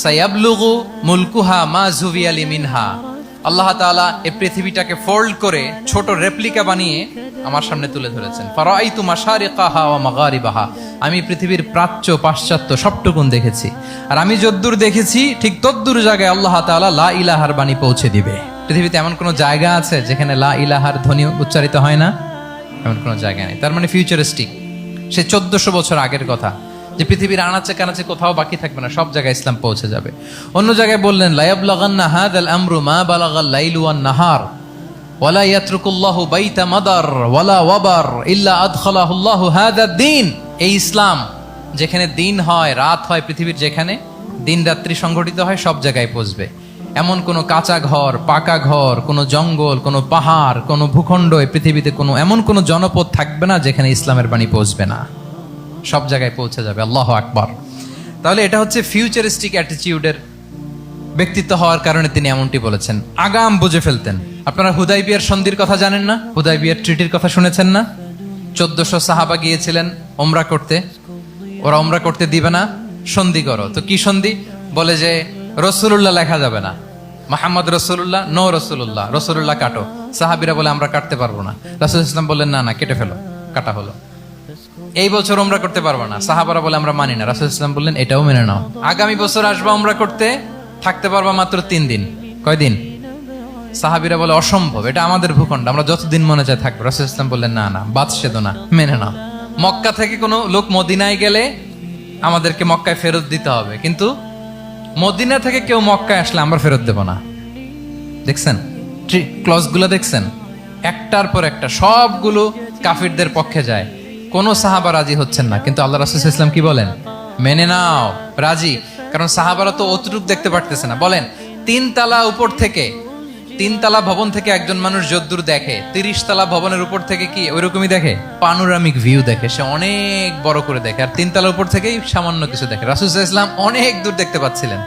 সায়াবলুগু মুলকুহা মা যুবিয়ালি মিনহা। আল্লাহ তাআলা এই পৃথিবীটাকে ফোল্ড করে ছোট রেপ্লিকা বানিয়ে আমার সামনে তুলে ধরেছেন। ফারাআইতু মাশারিকাহা ওয়া মাগারিবাহা, আমি পৃথিবীর প্রাচ্য পাশ্চাত্য সবটুকুন দেখেছি। আর আমি যদ্দূর দেখেছি ঠিক তদ্দূর জায়গায় আল্লাহ তাআলা লা ইলাহার বাণী পৌঁছে দিবে। পৃথিবীতে এমন কোনো জায়গা আছে যেখানে লা ইলাহার ধ্বনি উচ্চারিত হয় না? এমন কোনো জায়গা নেই। তার মানে ফিউচারিস্টিক, সে 1400 বছর আগের কথা, যে পৃথিবীর আনাচে কানাচে কোথাও বাকি থাকবে না, সব জায়গায় ইসলাম পৌঁছে যাবে। অন্য জায়গায় বললেন লা ইয়াবলাগান্না হাযাল আমরু মা বালাগাল লাইলু ওয়ান নাহার ওয়ালা ইয়াতরুকুল্লাহু বাইতা মাদার ওয়ালা ওয়াবার ইল্লা আদখালাহুল্লাহু হাযাদ দ্বীন। এই ইসলাম যেখানে দিন হয় রাত হয়, পৃথিবীর যেখানে দিন রাত্রি সংগঠিত হয়, সব জায়গায় পৌঁছবে। এমন কোনো কাঁচা ঘর, পাকা ঘর, কোনো জঙ্গল, কোনো পাহাড়, কোনো ভূখণ্ড, এই পৃথিবীতে কোনো এমন কোনো জনপদ থাকবে না যেখানে ইসলামের বাণী পৌঁছবে না। সব জায়গায় পৌঁছে যাবে। আল্লাহু আকবার। তাহলে এটা হচ্ছে ফিউচারিস্টিক অ্যাটিটিউডের ব্যক্তিত্ব হওয়ার কারণে তিনি এমনটি বলেছেন। আগাম বুঝে ফেলতেন। আপনারা হুদাইবিয়ার সন্ধির কথা জানেন না? হুদাইবিয়ার ট্রিটির কথা শুনেছেন না? 1400 সাহাবা গিয়েছিলেন ওমরা করতে, ওরা ওমরা করতে দিবে না, সন্ধি করো। তো কি সন্ধি? বলে যে রসুলুল্লাহ লেখা যাবে না, মুহাম্মদ রসুলুল্লাহ, নো রসুলুল্লাহ, রসুলুল্লাহ কাটো। সাহাবিরা বলে আমরা কাটতে পারবো না। রাসূল ইসলাম বললেন না না, কেটে ফেলো। কাটা হলো। এই বছর ওমরা করতে পারবো না, সাহাবারা বলে আমরা মানি না। রাসূল ইসলাম বললেন এটাও মেনে নাও। আগামী বছর আসবা ওমরা করতে, থাকতে পারবা মাত্র 3 দিন। কয়দিন? সাহাবিরা বলে অসম্ভব, এটা আমাদের ভূখণ্ড, আমরা যতদিন মনে চায় থাকবো। রাসূল ইসলাম বললেন না না, বাদশেদ না, মেনে নাও। মক্কা থেকে কোনো লোক মদিনায় গেলে আমাদেরকে মক্কায় ফেরত দিতে হবে, কিন্তু মদিনা থেকে কেউ মক্কায় আসলে আমরা ফেরত দেব না। দেখছেন ক্লজগুলো? দেখছেন একটার পর একটা সবগুলো কাফিরদের পক্ষে যায়। কোন সাহাবা রাজি হচ্ছেন না, কিন্তু আল্লাহ রাসূল সাল্লাল্লাহু আলাইহি ওয়াসাল্লাম কি বলেন? মেনে নাও, রাজি। কারণ সাহাবারা তো অতটুক দেখতে পারতেছে না। বলেন 3 তালা উপর থেকে, 3 তালা ভবন থেকে একজন মানুষ যদ্দূর দেখে, 30 তালা ভবনের উপর থেকে কি ওইরকমই দেখে? পানোরামিক ভিউ দেখে, সে অনেক বড় করে দেখে। আর 3 তালার উপর থেকেই সামান্য কিছু দেখে। রাসূল সাল্লাল্লাহু আলাইহি ওয়াসাল্লাম অনেক দূর দেখতে পাচ্ছিলেন।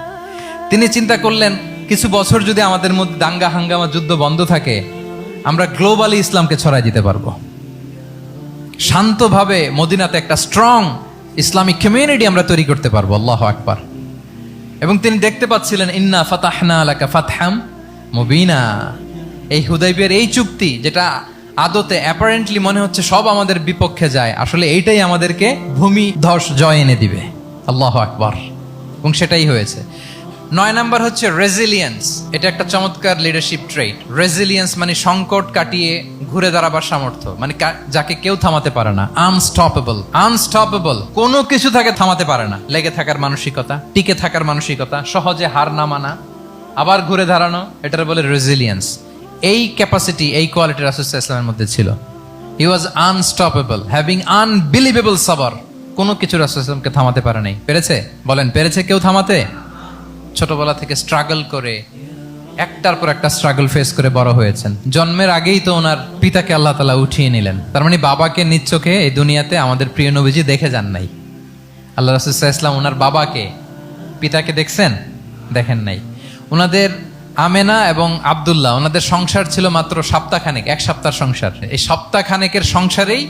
তিনি চিন্তা করলেন কিছু বছর যদি আমাদের মধ্যে দাঙ্গা হাঙ্গামা যুদ্ধ বন্ধ থাকে, আমরা গ্লোবালি ইসলামকে ছড়াই দিতে পারবো। শান্তভাবে মদিনাতে একটা স্ট্রং ইসলামিক কমিউনিটি আমরা তৈরি করতে পারবো। আল্লাহু আকবার। এবং তিনি দেখতে পাচ্ছিলেন ইন্না ফাতাহনা লাকা ফাতহাম মুবিনা, এই হুদাইবিয়ার এই চুক্তি, যেটা আদতে অ্যাপারেন্টলি মনে হচ্ছে সব আমাদের বিপক্ষে যায়, আসলে এইটাই আমাদেরকে ভূমি ধস জয় এনে দিবে। আল্লাহু আকবার। এবং সেটাই হয়েছে। 9 নাম্বার হচ্ছে রেজিলিয়েন্স। এটা একটা চমৎকার লিডারশিপ ট্রেট। রেজিলিয়েন্স মানে সংকট কাটিয়ে ঘুরে দাঁড়াবার সামর্থ্য, মানে যাকে কেউ থামাতে পারে না। আনস্টপেবল, আনস্টপেবল, কোনো কিছু তাকে থামাতে পারে না। লেগে থাকার মানসিকতা, টিকে থাকার মানসিকতা, সহজে হার না মানা, আবার ঘুরে দাঁড়ানো, এটার বলে রেজিলিয়েন্স। এই ক্যাপাসিটি, এই কোয়ালিটি রাসূল সাল্লাল্লাহু আলাইহি ওয়াসাল্লামের মধ্যে ছিল। হি ওয়াজ আনস্টপেবল, হ্যাভিং আনবিলিভেবল সাবর। কোনো কিছু রাসূল সাল্লাল্লাহু আলাইহি ওয়াসাল্লামকে থামাতে পারে নাই। পেরেছে? বলেন পেরেছে কেউ থামাতে? ছোটবেলা থেকে স্ট্রাগল করে একটার পর একটা স্ট্রাগল ফেস করে বড় হয়েছেন। জন্মের আগেই তো ওনার পিতাকে আল্লাহ তাআলা উঠিয়ে নিলেন। তার মানে বাবাকে নিজ চোখে এই দুনিয়াতে আমাদের প্রিয় নবীজি দেখে যান নাই। আল্লাহ রাসূল সাল্লাল্লাহু আলাইহি ওয়াসাল্লাম ওনার বাবাকে, পিতাকে দেখছেন? দেখেন নাই। ওনাদের আমেনা এবং আব্দুল্লাহ, ওনাদের সংসার ছিল মাত্র সপ্তাহখানেক, 1 সপ্তাহ সংসার। এই সপ্তাহখানেকের সংসারেই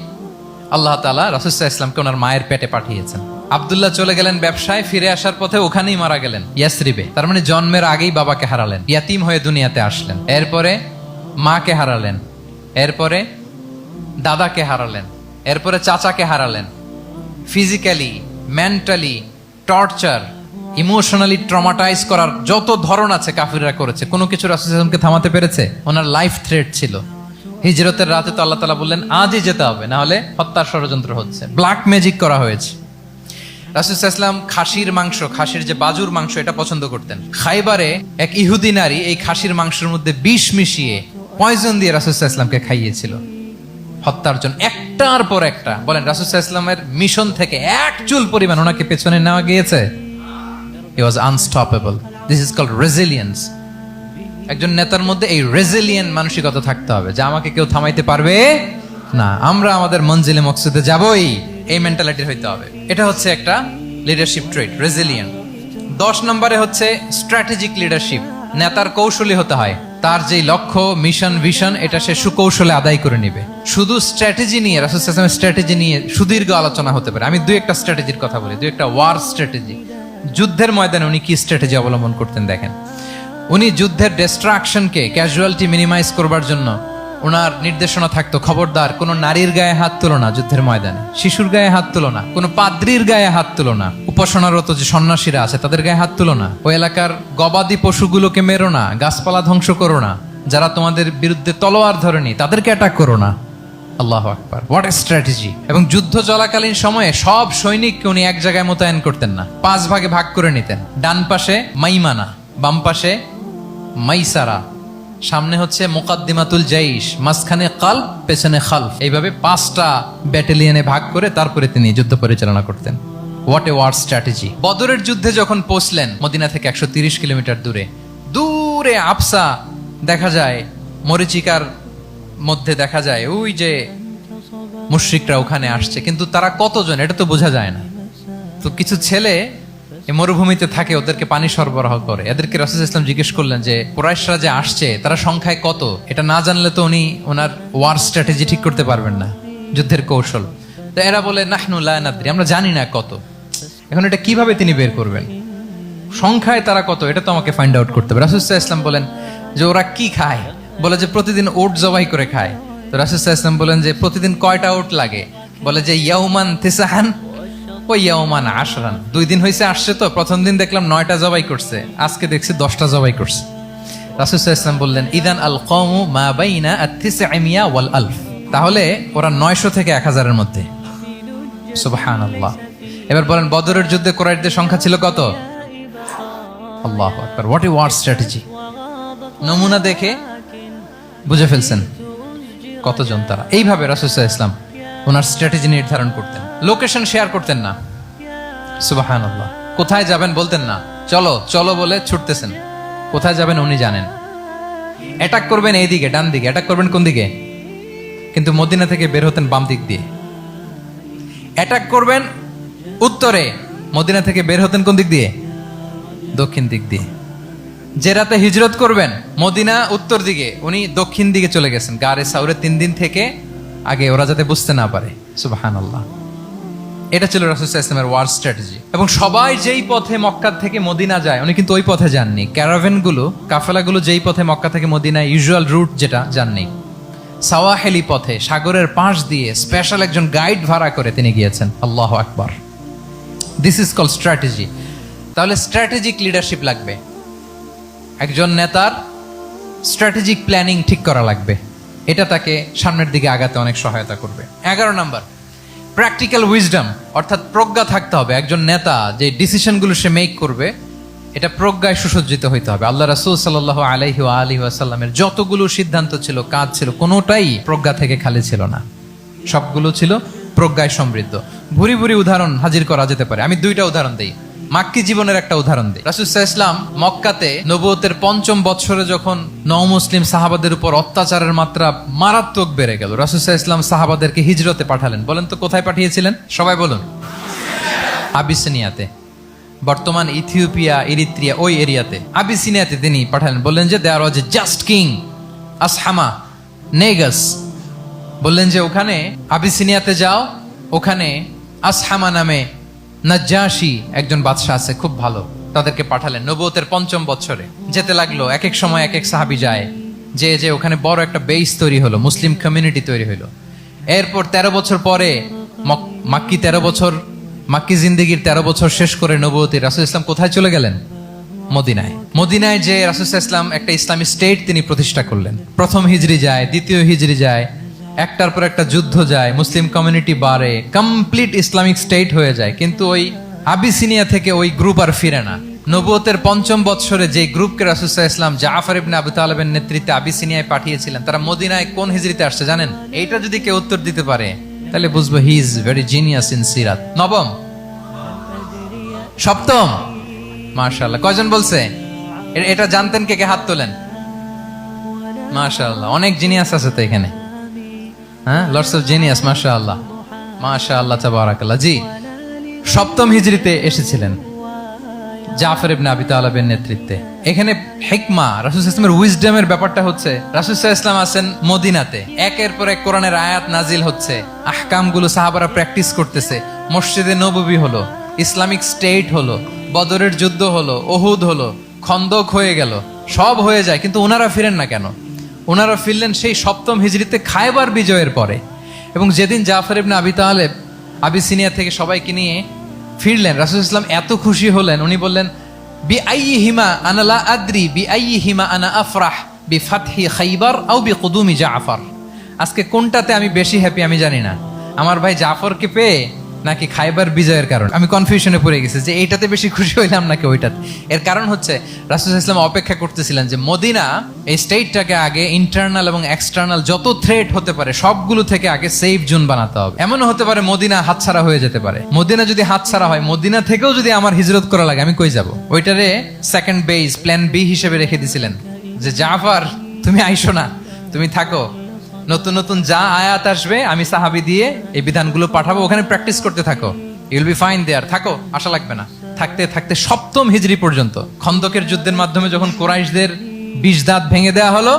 আল্লাহ তাআলা রাসূল সাল্লাল্লাহু আলাইহি ওয়াসাল্লামকে ওনার মায়ের পেটে পাঠিয়েছেন। আব্দুল্লাহ চলে গেলেন ব্যবসায়, ফিরে আসার পথে ওখানেই মারা গেলেন, ইয়াসরিবে। তার মানে জন্মের আগেই বাবাকে হারালেন, ইয়াতিম হয়ে দুনিয়াতে আসলেন। এরপরে মাকে হারালেন, এরপরে দাদাকে হারালেন, এরপরে চাচাকে হারালেন। Physically, mentally torture, emotionally traumatise করার যত ধরন আছে কাফিররা করেছে। কোনো কিছু রাসূল সাল্লাল্লাহু আলাইহি ওয়াসাল্লামকে থামাতে পেরেছে? ওনার লাইফ থ্রেট ছিল। হিজরতের রাতে তো আল্লাহ তাআলা বললেন আজই যেতে হবে, না হলে হত্যার ষড়যন্ত্র হচ্ছে, ব্ল্যাক ম্যাজিক করা হয়েছে। রাসূল সাল্লাল্লাহু আলাইহি ওয়াসাল্লাম খাসির মাংস, খাসির যে বাজুর মাংস, এটা পছন্দ করতেন। খাইবারে এক ইহুদি নারী এই খাসির মাংসের মধ্যে বিষ মিশিয়ে, পয়জন দিয়ে রাসূল সাল্লাল্লাহু আলাইহি ওয়াসাল্লামকে খাইয়েছিল হত্যার জন্য। একটার পর একটা। বলেন রাসূল সাল্লাল্লাহু আলাইহি ওয়াসাল্লামের মিশন থেকে এক চুল পরিমাণ ওনাকে পেছনে নেওয়া গিয়েছে? He was unstoppable. This is called resilience. একজন নেতার মধ্যে এই রেজিলিয়েন্ট মানসিকতা থাকতে হবে যে আমাকে কেউ থামাইতে পারবে না, আমরা আমাদের মঞ্জিলে মকসুদে যাবই, এই মেন্টালিটি হইতে হবে। এটা হচ্ছে একটা লিডারশিপ ট্রেট, রেজিলিয়েন্ট। 10 নম্বরে হচ্ছে স্ট্র্যাটেজিক লিডারশিপ। নেতার কৌশলী হতে হয়, তার যেই লক্ষ্য, মিশন, ভিশন, এটা সে সুকৌশলে আদায় করে নিবে। শুধু স্ট্র্যাটেজি নিয়ে, রাসূল সাল্লাল্লাহু আলাইহি ওয়াসাল্লামের স্ট্র্যাটেজি নিয়ে সুদীর্ঘ আলোচনা হতে পারে। আমি দুই একটা স্ট্র্যাটেজির কথা বলি, দুই একটা ওয়ার স্ট্র্যাটেজি। যুদ্ধের ময়দানে উনি কি স্ট্র্যাটেজি অবলম্বন করতেন দেখেন। উনি যুদ্ধের ডিস্ট্রাকশনকে, ক্যাজুয়ালিটি মিনিমাইজ করবার জন্য ওনার নির্দেশনা থাকতো, খবরদার কোনো নারীর গায়ে হাত তুলো না যুদ্ধের ময়দানে, শিশুর গায়ে হাত তুলো না, কোনো পাদ্রীর গায়ে হাত তুলো না, উপাসনারত যে সন্ন্যাসীরা আছে তাদের গায়ে হাত তুলো না, ওই এলাকার গবাদি পশুগুলোকে মেরো না, গাছপালা ধ্বংস করো না, যারা তোমাদের বিরুদ্ধে তলোয়ার ধরেনি তাদেরকে অ্যাটাক করো না। আল্লাহু আকবার, হোয়াট এ স্ট্র্যাটেজি! এবং যুদ্ধ চলাকালীন সময়ে সব সৈনিককে উনি এক জায়গায় মোতায়েন করতেন না, 5 ভাগে ভাগ করে নিতেন। ডান পাশে মাইমানা, বাম পাশে মাইসারা, সামনে হচ্ছে মুকাদ্দিমাতুল জাইশ, মাঝখানে কালব, পেছনে খালফ। এইভাবে 5টা ব্যাটালিয়নে ভাগ করে তারপরে তিনি যুদ্ধ পরিচালনা করতেন। What a war strategy! বদরের যুদ্ধে যখন পৌঁছলেন মদিনা থেকে 130 কিলোমিটার দূরে, দূরে আফসা দেখা যায়, মরিচিকার মধ্যে দেখা যায় ওই যে মুশরিকরা ওখানে আসছে, কিন্তু তারা কতজন এটা তো বোঝা যায় না। তো কিছু ছেলে এই মরুভূমিতে থাকে, ওদেরকে পানি সরবরাহ করে। এদেরকে রাসূল সাল্লাল্লাহু আলাইহি ওয়াসাল্লাম জিজ্ঞেস করলেন যে কুরাইশরা যে আসছে তারা সংখ্যায় কত, এটা না জানলে তো উনি ওনার ওয়ার স্ট্র্যাটেজি ঠিক করতে পারবেন না, যুদ্ধের কৌশল। তো এরা বলে নাহনু লা নাদরি, আমরা জানি না কত। এখন এটা কিভাবে তিনি বের করবেন, সংখ্যায় তারা কত, এটা তো আমাকে ফাইন্ড আউট করতে হবে। রাসূল সাল্লাল্লাহু আলাইহি ওয়াসাল্লাম বলেন যে ওরা কি খায়, বলে যে প্রতিদিন ওট জবাই করে খায়। তো রাসূল সাল্লাল্লাহু আলাইহি ওয়াসাল্লাম বলেন যে প্রতিদিন কয়টা ওট লাগে, বলে যে ইয়াউমান তিসআন ওই ইয়াউমান আশরান, 2 দিন হয়েছে আসছে, তো প্রথম দিন দেখলাম 9টা জবাই করছে, আজকে দেখছি 10টা জবাই করছে। রাসূল সাল্লাল্লাহু আলাইহি ওয়াসাল্লাম বললেন ইদান আল কওমু মা বাইনা আত-তিসআমিয়া ওয়াল আলফ, তাহলে ওরা 900 থেকে 1000 এর মধ্যে। সুবহানাল্লাহ। এবার বলেন বদরের যুদ্ধে কুরাইশদের সংখ্যা ছিল কত? আল্লাহু আকবার, হোয়াট এ ওয়ার স্ট্র্যাটেজি! নমুনা দেখে বুঝে ফেলছেন কতজন তারা। এইভাবে রাসূল সাল্লাল্লাহু আলাইহি ওয়াসাল্লাম ওনার স্ট্র্যাটেজি নির্ধারণ করতেন। লোকেশন শেয়ার করতেন না, সুবহানাল্লাহ। কোথায় যাবেন বলতেন না, চলো চলো বলে ছুটতেছেন। কোথায় যাবেন উনি জানেন। অ্যাটাক করবেন এইদিকে, ডান দিকে, অ্যাটাক করবেন কোন দিকে, কিন্তু মদিনা থেকে বের হতেন বাম দিক দিয়ে। অ্যাটাক করবেন উত্তরে, মদিনা থেকে বের হতেন কোন দিক দিয়ে, দক্ষিণ দিক দিয়ে। যে রাতে হিজরত করবেন মদিনা উত্তর দিকে, উনি দক্ষিণ দিকে চলে গেছেন গারে সাউরে 3 দিন থেকে আগে, ওরা যাতে বুঝতে না পারে। সুবহানাল্লাহ। এটা ছিল রাসূল সাল্লাল্লাহু আলাইহি ওয়াসাল্লামের ওয়ার স্ট্র্যাটেজি। এবং সবাই যেই পথে মক্কা থেকে মদিনা যায় উনি কিন্তু ওই পথে যাননি। ক্যারাভেনগুলো, কাফেলাগুলো যেই পথে মক্কা থেকে মদিনায় ইউজুয়াল রুট যেটা, যাননি। সাওয়াহেলি পথে, সাগরের পাশ দিয়ে স্পেশাল একজন গাইড ভাড়া করে তিনি গিয়েছেন। আল্লাহু আকবার। This is called strategy. তাহলে স্ট্র্যাটেজিক লিডারশিপ লাগবে, একজন নেতার স্ট্র্যাটেজিক প্ল্যানিং ঠিক করা লাগবে। এটা তাকে সামনের দিকে আগাতে অনেক সহায়তা করবে। 11 নাম্বার, প্র্যাকটিক্যাল উইজডম, অর্থাৎ প্রজ্ঞা থাকতে হবে। একজন নেতা যে ডিসিশনগুলো সে মেক করবে, এটা প্রজ্ঞায় সুসজ্জিত হইতে হবে। আল্লাহ রাসূল সাল্লাল্লাহু আলাইহি ওয়া আলিহি ওয়াসাল্লামের যতগুলো সিদ্ধান্ত ছিল, কাজ ছিল, কোনোটাই প্রজ্ঞা থেকে খালি ছিল না, সবগুলো ছিল প্রজ্ঞায় সমৃদ্ধ। ভুরি ভুরি উদাহরণ হাজির করা যেতে পারে। আমি 2টা উদাহরণ দেই, মাক্কি জীবনের একটা উদাহরণ দিই। রাসূল সাল্লাল্লাহু আলাইহি ওয়াসাল্লাম মক্কাতে নবুয়তের 5ম বছরে যখন নও-মুসলিম সাহাবাদের উপর অত্যাচারের মাত্রা মারাত্মক বেড়ে গেল, রাসূল সাল্লাল্লাহু আলাইহি ওয়াসাল্লাম সাহাবাদেরকে হিজরতে পাঠালেন। বলেন তো কোথায় পাঠিয়েছিলেন, সবাই বলুন। আবিসিনিয়াতে, বর্তমান ইথিওপিয়া, ইরিত্রিয়া, ওই এরিয়াতে, আবিসিনিয়াতে তিনি পাঠালেন। বললেন যে দেয়ার ওয়াজ এ জাস্ট কিং আসহামা নেগাস, বললেন যে ওখানে আবিসিনিয়াতে যাও, ওখানে আসহামা নামে নাজ্জাশী একজন বাদশা আছে, খুব ভালো। তাদেরকে পাঠালেন নবুয়তের 5ম বছরে। যেতে লাগলো, এক এক সময় এক এক সাহাবী যায়, যে ওখানে বড় একটা বেস তৈরি হলো, মুসলিম কমিউনিটি তৈরি হলো। এরপর 13 বছর পরে মাক্কি 13 বছর, মাক্কি জিন্দেগির 13 বছর শেষ করে নবুয়তে রাসূল ইসলাম কোথায় চলে গেলেন, মদিনায়। মদিনায় যে রাসূল ইসলাম একটা ইসলামী স্টেট তিনি প্রতিষ্ঠা করলেন। প্রথম হিজরি যায়, দ্বিতীয় হিজরি যায়, একটার পর একটা যুদ্ধ যায়, মুসলিম কমিউনিটি বাড়ে, কমপ্লিট ইসলামিক স্টেট হয়ে যায়। কিন্তু ওই আবিসিনিয়া থেকে ওই গ্রুপ আর ফিরে না। নবুয়তের 5ম বছরে যে গ্রুপকে রাসূল সাল্লাল্লাহু আলাইহি ওয়াসাল্লাম জাফর ইবনে আবু তালেবের নেতৃত্বে আবিসিনিয়ায় পাঠিয়েছিলেন, তারা মদিনায় কোন হিজরিতে আসছে জানেন? এইটা যদি কেউ উত্তর দিতে পারে তাহলে বুঝবো he is very genius in সিরাত। 9ম, 7ম, মাশাআল্লাহ। কয়জন বলছে? এটা জানতেন কে কে? হাত তোলেন। মাশাআল্লাহ, অনেক জিনিয়াস আছে তো এখানে। হ্যাঁ, লটস অফ জিনিয়াস, মাশাআল্লাহ, মাশাআল্লাহ, তাবারাকাল্লাহ। জি, 7ম হিজরিতে এসেছিলেন। জাফর ইবনে আবি তালেবের নেতৃত্বে। এখানে হিকমা, রাসূল সাল্লাল্লাহু আলাইহি ওয়াসাল্লামের উইজডমের ব্যাপারটা হচ্ছে, রাসূল সাল্লাল্লাহু আলাইহি ওয়াসাল্লাম আছেন মদিনাতে, একের পর এক কোরআনের আয়াত নাজিল হচ্ছে, আহকামগুলো সাহাবারা প্র্যাকটিস করতেছে, মসজিদে নববী হলো, ইসলামিক স্টেট হলো, বদরের যুদ্ধ হলো, উহুদ হলো, খন্দক হয়ে গেল, সব হয়ে যায়, কিন্তু ওনারা ফিরেন না কেন? ওনারা ফিরলেন সেই 7ম হিজরিতে খায়বার বিজয়ের পরে। এবং যেদিন জাফর ইবনে আবি তালেব আবিসিনিয়া থেকে সবাইকে নিয়ে ফিরলেন, রাসূল ইসলাম এত খুশি হলেন, উনি বললেন, বি আইয়িহিমা আনা লা আদরি বি আইয়িহিমা আনা আফরাহ বি ফাতহি খাইবার আও বি কুদুমি জাফর। আজকে কোনটাতে আমি বেশি হ্যাপি আমি জানি না, আমার ভাই জাফরকে পেয়ে নাকি খাইবার বিজয়ের কারণ। আমি কনফিউশনে পড়ে গেছি যে এইটাতে বেশি খুশি হইলাম নাকি ওইটাতে। এর কারণ হচ্ছে রাসূল ইসলাম অপেক্ষা করতেছিলেন যে মদিনা এই স্টেটটাকে আগে ইন্টারনাল এবং এক্সটার্নাল যত থ্রেট হতে পারে সবগুলো থেকে আগে সেফ জোন বানাতে হবে। এমনও হতে পারে মদিনা হাতছাড়া হয়ে যেতে পারে। মদিনা যদি হাতছাড়া হয়, মদিনা থেকেও যদি আমার হিজরত করা লাগে, আমি কই যাব? ওইটারে সেকেন্ড বেস, প্ল্যান বি হিসেবে রেখে দিছিলেন যে জাফর তুমি আইসো না, তুমি থাকো, নতুন নতুন যা আয়াত আসবে আমি সাহাবী দিয়ে এই বিধানগুলো পাঠাবো, ওখানে প্র্যাকটিস করতে থাকো, ইউল বি ফাইন দেয়ার, থাকো, আশা লাগবে না। থাকতে থাকতে 7ম হিজরি পর্যন্ত, খন্দকের যুদ্ধের মাধ্যমে যখন কুরাইশদের 20 দাঁত ভেঙে দেওয়া হলো,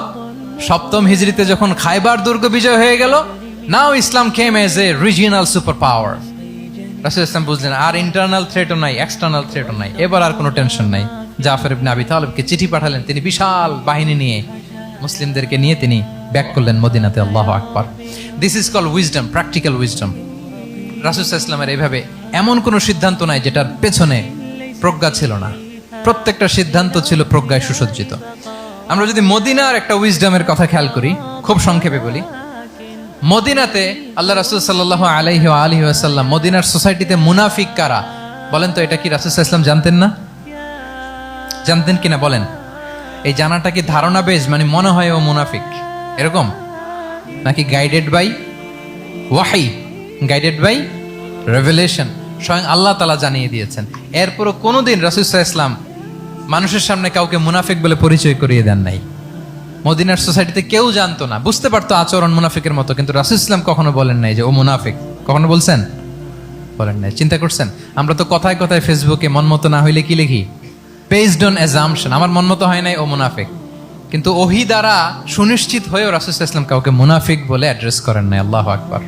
7ম হিজরিতে যখন খায়বার দুর্গ বিজয় হয়ে গেল, now Islam came as a regional super power. রাসূল ইসলাম বুঝলেন আর ইন্টারনাল থ্রেটও নাই, এক্সটার্নাল থ্রেটও নাই, এবার আর কোনো টেনশন নাই। জাফর ইবনে আবি তালেবকে চিঠি পাঠালেন, তিনি বিশাল বাহিনী নিয়ে মুসলিমদেরকে নিয়ে তিনি ব্যাক করলেন মদিনাতে। আল্লাহু আকবার। This is call wisdom, practical wisdom. রাসূল সাল্লাল্লাহু আলাইহি ওয়াসাল্লামের এইভাবে এমন কোনো সিদ্ধান্ত নাই যেটার পেছনে প্রজ্ঞা ছিল না, প্রত্যেকটা সিদ্ধান্ত ছিল প্রজ্ঞায় সুসজ্জিত। আমরা যদি মদিনার একটা উইজডমের কথা খেয়াল করি, খুব সংক্ষেপে বলি, মদিনাতে আল্লাহ রাসূল সাল্লাল্লাহু আলাইহি ওয়া আলিহি ওয়াসাল্লাম, মদিনার সোসাইটিতে মুনাফিক কারা বলেন তো? এটা কি রাসূল সাল্লাল্লাহু আলাইহি ওয়াসাল্লাম জানতেন না? জানতেন কিনা বলেন? এই জানাটা কি ধারণা বেশ, মানে মনে হয় ও মুনাফিক এরকম, নাকি গাইডেড বাই ওয়াহি, গাইডেড বাই রেভেলেশন? স্বয়ং আল্লাহ তাআলা জানিয়ে দিয়েছেন। এরপরও কোনোদিন রাসূল সাল্লাল্লাহু আলাইহি ওয়াসাল্লাম মানুষের সামনে কাউকে মুনাফিক বলে পরিচয় করিয়ে দেন নাই। মদিনার সোসাইটিতে কেউ জানতো না, বুঝতে পারতো আচরণ মুনাফিকের মতো, কিন্তু রাসূল সাল্লাল্লাহু আলাইহি ওয়াসাল্লাম কখনো বলেন নাই যে ও মুনাফিক। কখনো বলছেন? বলেন নাই। চিন্তা করছেন? আমরা তো কথায় কথায় ফেসবুকে মন মতো না হইলে কি লিখি? বেসড অন অ্যাজাম্পশন, আমার মন মতো হয় নাই, ও মুনাফিক। কিন্তু ওহী দ্বারা সুনিশ্চিত হয়েও রাসূল সাল্লাল্লাহু আলাইহি ওয়াসাল্লাম কাউকে মুনাফিক বলে অ্যাড্রেস করেন নাই। আল্লাহু আকবার।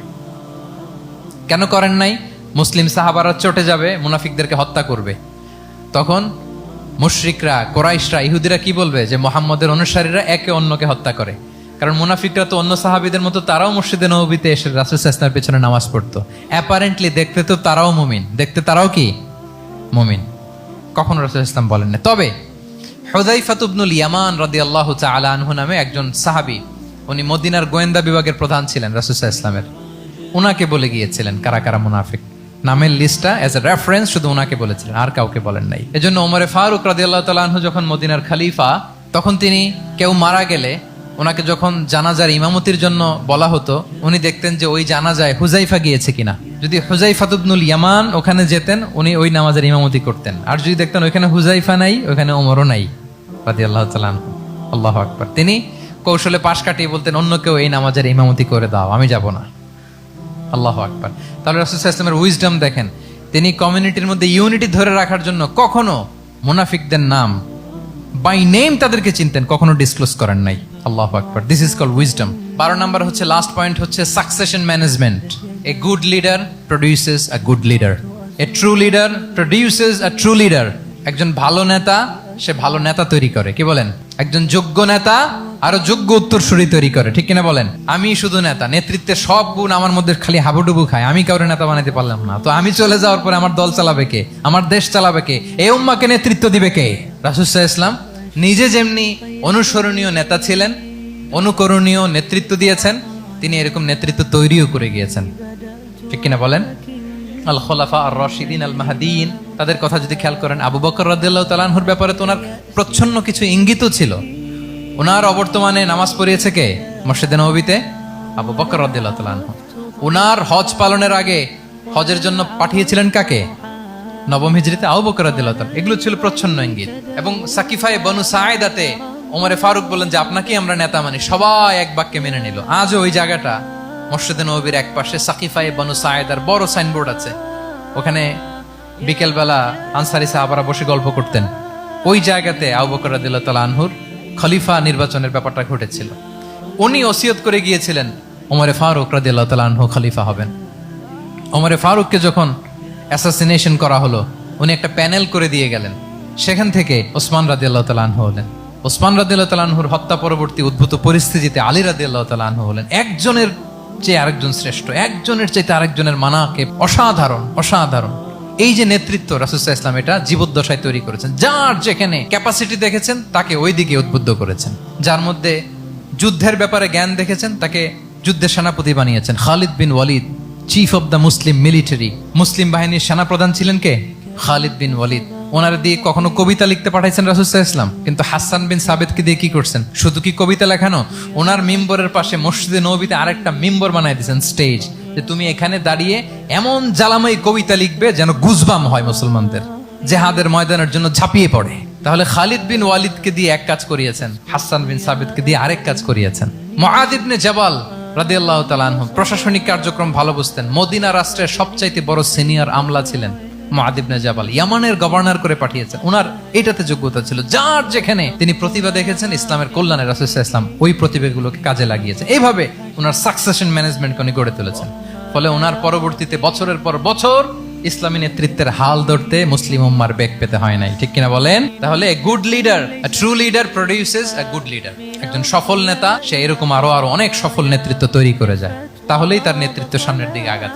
কেন করেন নাই? মুসলিম সাহাবারা চটে যাবে, মুনাফিকদেরকে হত্যা করবে, তখন মুশরিকরা, কুরাইশরা, ইহুদিরা কি বলবে? যে মুহাম্মদের অনুসারীরা একে অন্যকে হত্যা করে। কারণ মুনাফিকরা তো অন্য সাহাবীদের মতো তারাও মসজিদে নববীতে এসে রাসূল সাল্লাল্লাহু আলাইহি ওয়াসাল্লামের পেছনে নামাজ পড়তো। অ্যাপারেন্টলি দেখতে তো তারাও মুমিন, দেখতে তারাও কি মুমিন। কখনো রাসূল সাল্লাল্লাহু আলাইহি ওয়াসাল্লাম বলেন না। তবে হুযায়ফা ইবনুল ইয়ামান রাদিয়াল্লাহু তাআলা আনহু নামে একজন সাহাবী, উনি মদিনার গোয়েন্দা বিভাগের প্রধান ছিলেন রাসূল সাল্লাল্লাহু আলাইহি ওয়াসাল্লামের, উনাকে বলে গিয়েছিলেন কারা কারা মুনাফিক। নামের লিস্টটা এজ এ রেফারেন্স শুধু ওনাকে বলেছিলেন, আর কাউকে বলেন নাই। এজন্য ওমরে ফারুক রাদিয়াল্লাহু তাআলা আনহু যখন মদিনার খলিফা, তখন তিনি কেউ মারা গেলে ওনাকে যখন জানাজার ইমামতির জন্য বলা হতো, উনি দেখতেন যে ওই জানাজায় হুযায়ফা গিয়েছে কিনা। যদি হুযায়ফা ইবনুল ইয়ামান ওখানে যেতেন, উনি ওই নামাজের ইমামতি করতেন। আর যদি দেখতেন ওইখানে হুযায়ফা নাই, ওইখানে ওমরও নাই রাদিয়াল্লাহু তাআলা আনহু, আল্লাহু আকবার, তিনি কৌশলে পাশ কাটিয়ে বলতেন অন্য কেউ এই নামাজের ইমামতি করে দাও, আমি যাব না। আল্লাহু আকবার। তাহলে রাসূল সাল্লাল্লাহু আলাইহি ওয়াসাল্লামের উইজডম দেখেন, তিনি কমিউনিটির মধ্যে ইউনিটি ধরে রাখার জন্য কখনো মুনাফিকদের নাম বাই নেম তাদেরকে চিনতেন, কখনো ডিসক্লোজ করেন নাই। আল্লাহু আকবার। This is called wisdom. 12 number হচ্ছে, লাস্ট পয়েন্ট হচ্ছে succession management. A good leader produces a good leader, a true leader produces a true leader. একজন ভালো নেতা সে ভালো নেতা তৈরি করে, কি বলেন? একজন যোগ্য নেতা আরো যোগ্য উত্তরসূরি তৈরি করে, ঠিক কিনা বলেন? আমি শুধু নেতা, নেতৃত্বের সব গুণ আমার মধ্যে খালি হাবুডুবু খায়, আমি কাউরে নেতা বানাইতে পারলাম না, তো আমি চলে যাওয়ার পরে আমার দল চালাবে কে? আমার দেশ চালাবে কে? এই উম্মাহকে নেতৃত্ব দিবে কে? রাসূল সাল্লাল্লাহু আলাইহি ওয়াসাল্লাম নিজে যেমনি অনুসরণীয় নেতা ছিলেন, অনুকরণীয় নেতৃত্ব দিয়েছেন, তিনি এরকম নেতৃত্ব তৈরিও করে গিয়েছেন, ঠিক কিনা বলেন? আল খোলাফা আর রাশিদিন আল মাহদিন, তাদের কথা যদি খেয়াল করেন, আবু বকর রাদিয়াল্লাহু তাআলা আনহুর ব্যাপারে তো ওনার প্রচ্ছন্ন কিছু ইঙ্গিতও ছিল। ওনার অবর্তমানে নামাজ পড়িয়েছে কে মসজিদে নববীতে? আবু বকর রাদিয়াল্লাহু তাআলা আনহু। ওনার হজ পালনের আগে হজের জন্য পাঠিয়েছিলেন কাকে? নবম হিজরিতে আবু বকর রাদিয়াল্লাহু তাআলা। এগুলো ছিল প্রচ্ছন্ন ইঙ্গিত। এবং সাকিফায়ে বনু সাঈদাতে ওমরে ফারুক বললেন যে আপনাকেই আমরা নেতা মানি, সবাই এক বাক্যে মেনে নিল। আজও ওই জায়গাটা মসজিদে নববীর এক পাশে সাকিফায়ে বনু সাঈদার বড় সাইনবোর্ড আছে, ওখানে বিকেলবেলা আনসারী সাহাবারা বসে গল্প করতেন। ওই জায়গাতে আবু বকর রাদিয়াল্লাহু তাআলা আনহুর খলিফা নির্বাচনের ব্যাপারটা ঘটেছিল। উনি ওসিয়ত করে গিয়েছিলেন ওমরে ফারুক রাদিয়াল্লাহু তাআলা আনহু খলিফা হবেন। ওমরে ফারুককে যখন অ্যাসাসিনেশন করা হলো, উনি একটা প্যানেল করে দিয়ে গেলেন। সেখান থেকে ওসমান রাদিয়াল্লাহু তাআলা আনহু হলেন। ওসমান রাদিয়াল্লাহু তাআলা আনহুর হত্যা পরবর্তী উদ্ভূত পরিস্থিতিতে আলী রাদিয়াল্লাহু তাআলা আনহু হলেন। একজনের চেয়ে আরেকজন শ্রেষ্ঠ, একজনের চাইতে আরেকজনের মানাকে অসাধারণ অসাধারণ। এই যে নেতৃত্ব রাসূল সাল্লাল্লাহু আলাইহি ওয়াসাল্লাম এটা জীবদ্দশায় তৈরি করেছেন। যার যেখানে ক্যাপাসিটি দেখেছেন তাকে ওই দিকে উদ্বুদ্ধ করেছেন। যার মধ্যে যুদ্ধের ব্যাপারে জ্ঞান দেখেছেন তাকে যুদ্ধের সেনাপতি বানিয়েছেন। Khalid bin Walid, chief of the Muslim military, মুসলিম বাহিনীর সেনাপ্রধান ছিলেন কে? খালিদ বিন ওয়ালিদ। ওনার দিয়ে কখনো কবিতা লিখতে পাঠাইছেন রাসূল সাল্লাল্লাহু আলাইহি ওয়াসাল্লাম, কিন্তু হাসান বিন সাবিতকে দিয়ে কি করছেন? শুধু কি কবিতা লেখানো, ওনার মিম্বরের পাশে মসজিদে নববীতে আরেকটা মিম্বর বানাই দিয়েছেন, স্টেজ, যে তুমি এখানে দাঁড়িয়ে এমন জ্বালাময়ী কবিতা লিখবে যেন গুজবাম হয় মুসলমানদের, জেহাদের ময়দানের জন্য ঝাঁপিয়ে পড়ে। তাহলে খালিদ বিন ওয়ালিদকে দিয়ে এক কাজ করিয়েছেন, হাসান বিন সাবিতকে দিয়ে আরেক কাজ করিয়েছেন। মুআয ইবনে জাবাল রাদিয়াল্লাহু তাআলা আনহু প্রশাসনিক কার্যক্রম ভালো বুঝতেন। মদিনা রাষ্ট্রের সবচাইতে বড় সিনিয়র আমলা ছিলেন মুআয ইবনে জাবাল। ইয়ামানের গভর্নর করে পাঠিয়েছেন। ওনার এটাতে যোগ্যতা ছিল। যার যেখানে তিনি প্রতিভা দেখেছেন ইসলামের কল্যাণে, রাসূল সাল্লাল্লাহু আলাইহি ওয়াসাল্লাম ওই প্রতিভাগুলোকে কাজে লাগিয়েছেন। এইভাবে ওনার সাকসেশন ম্যানেজমেন্টকে উনি গড়ে তুলেছেন। ফলে ওনার পরবর্তীতে বছরের পর বছর ইসলামী নেতৃত্বের হাল ধরতে মুসলিম উম্মার বেগ পেতে হয় নাই, ঠিক কিনা বলেন? তাহলে good leader, true leader produces a good leader. একজন সফল নেতা সে এরকম আরো আরো অনেক সফল নেতৃত্ব তৈরি করে যায়, তাহলেই তার নেতৃত্ব সামনের দিকে আগাতে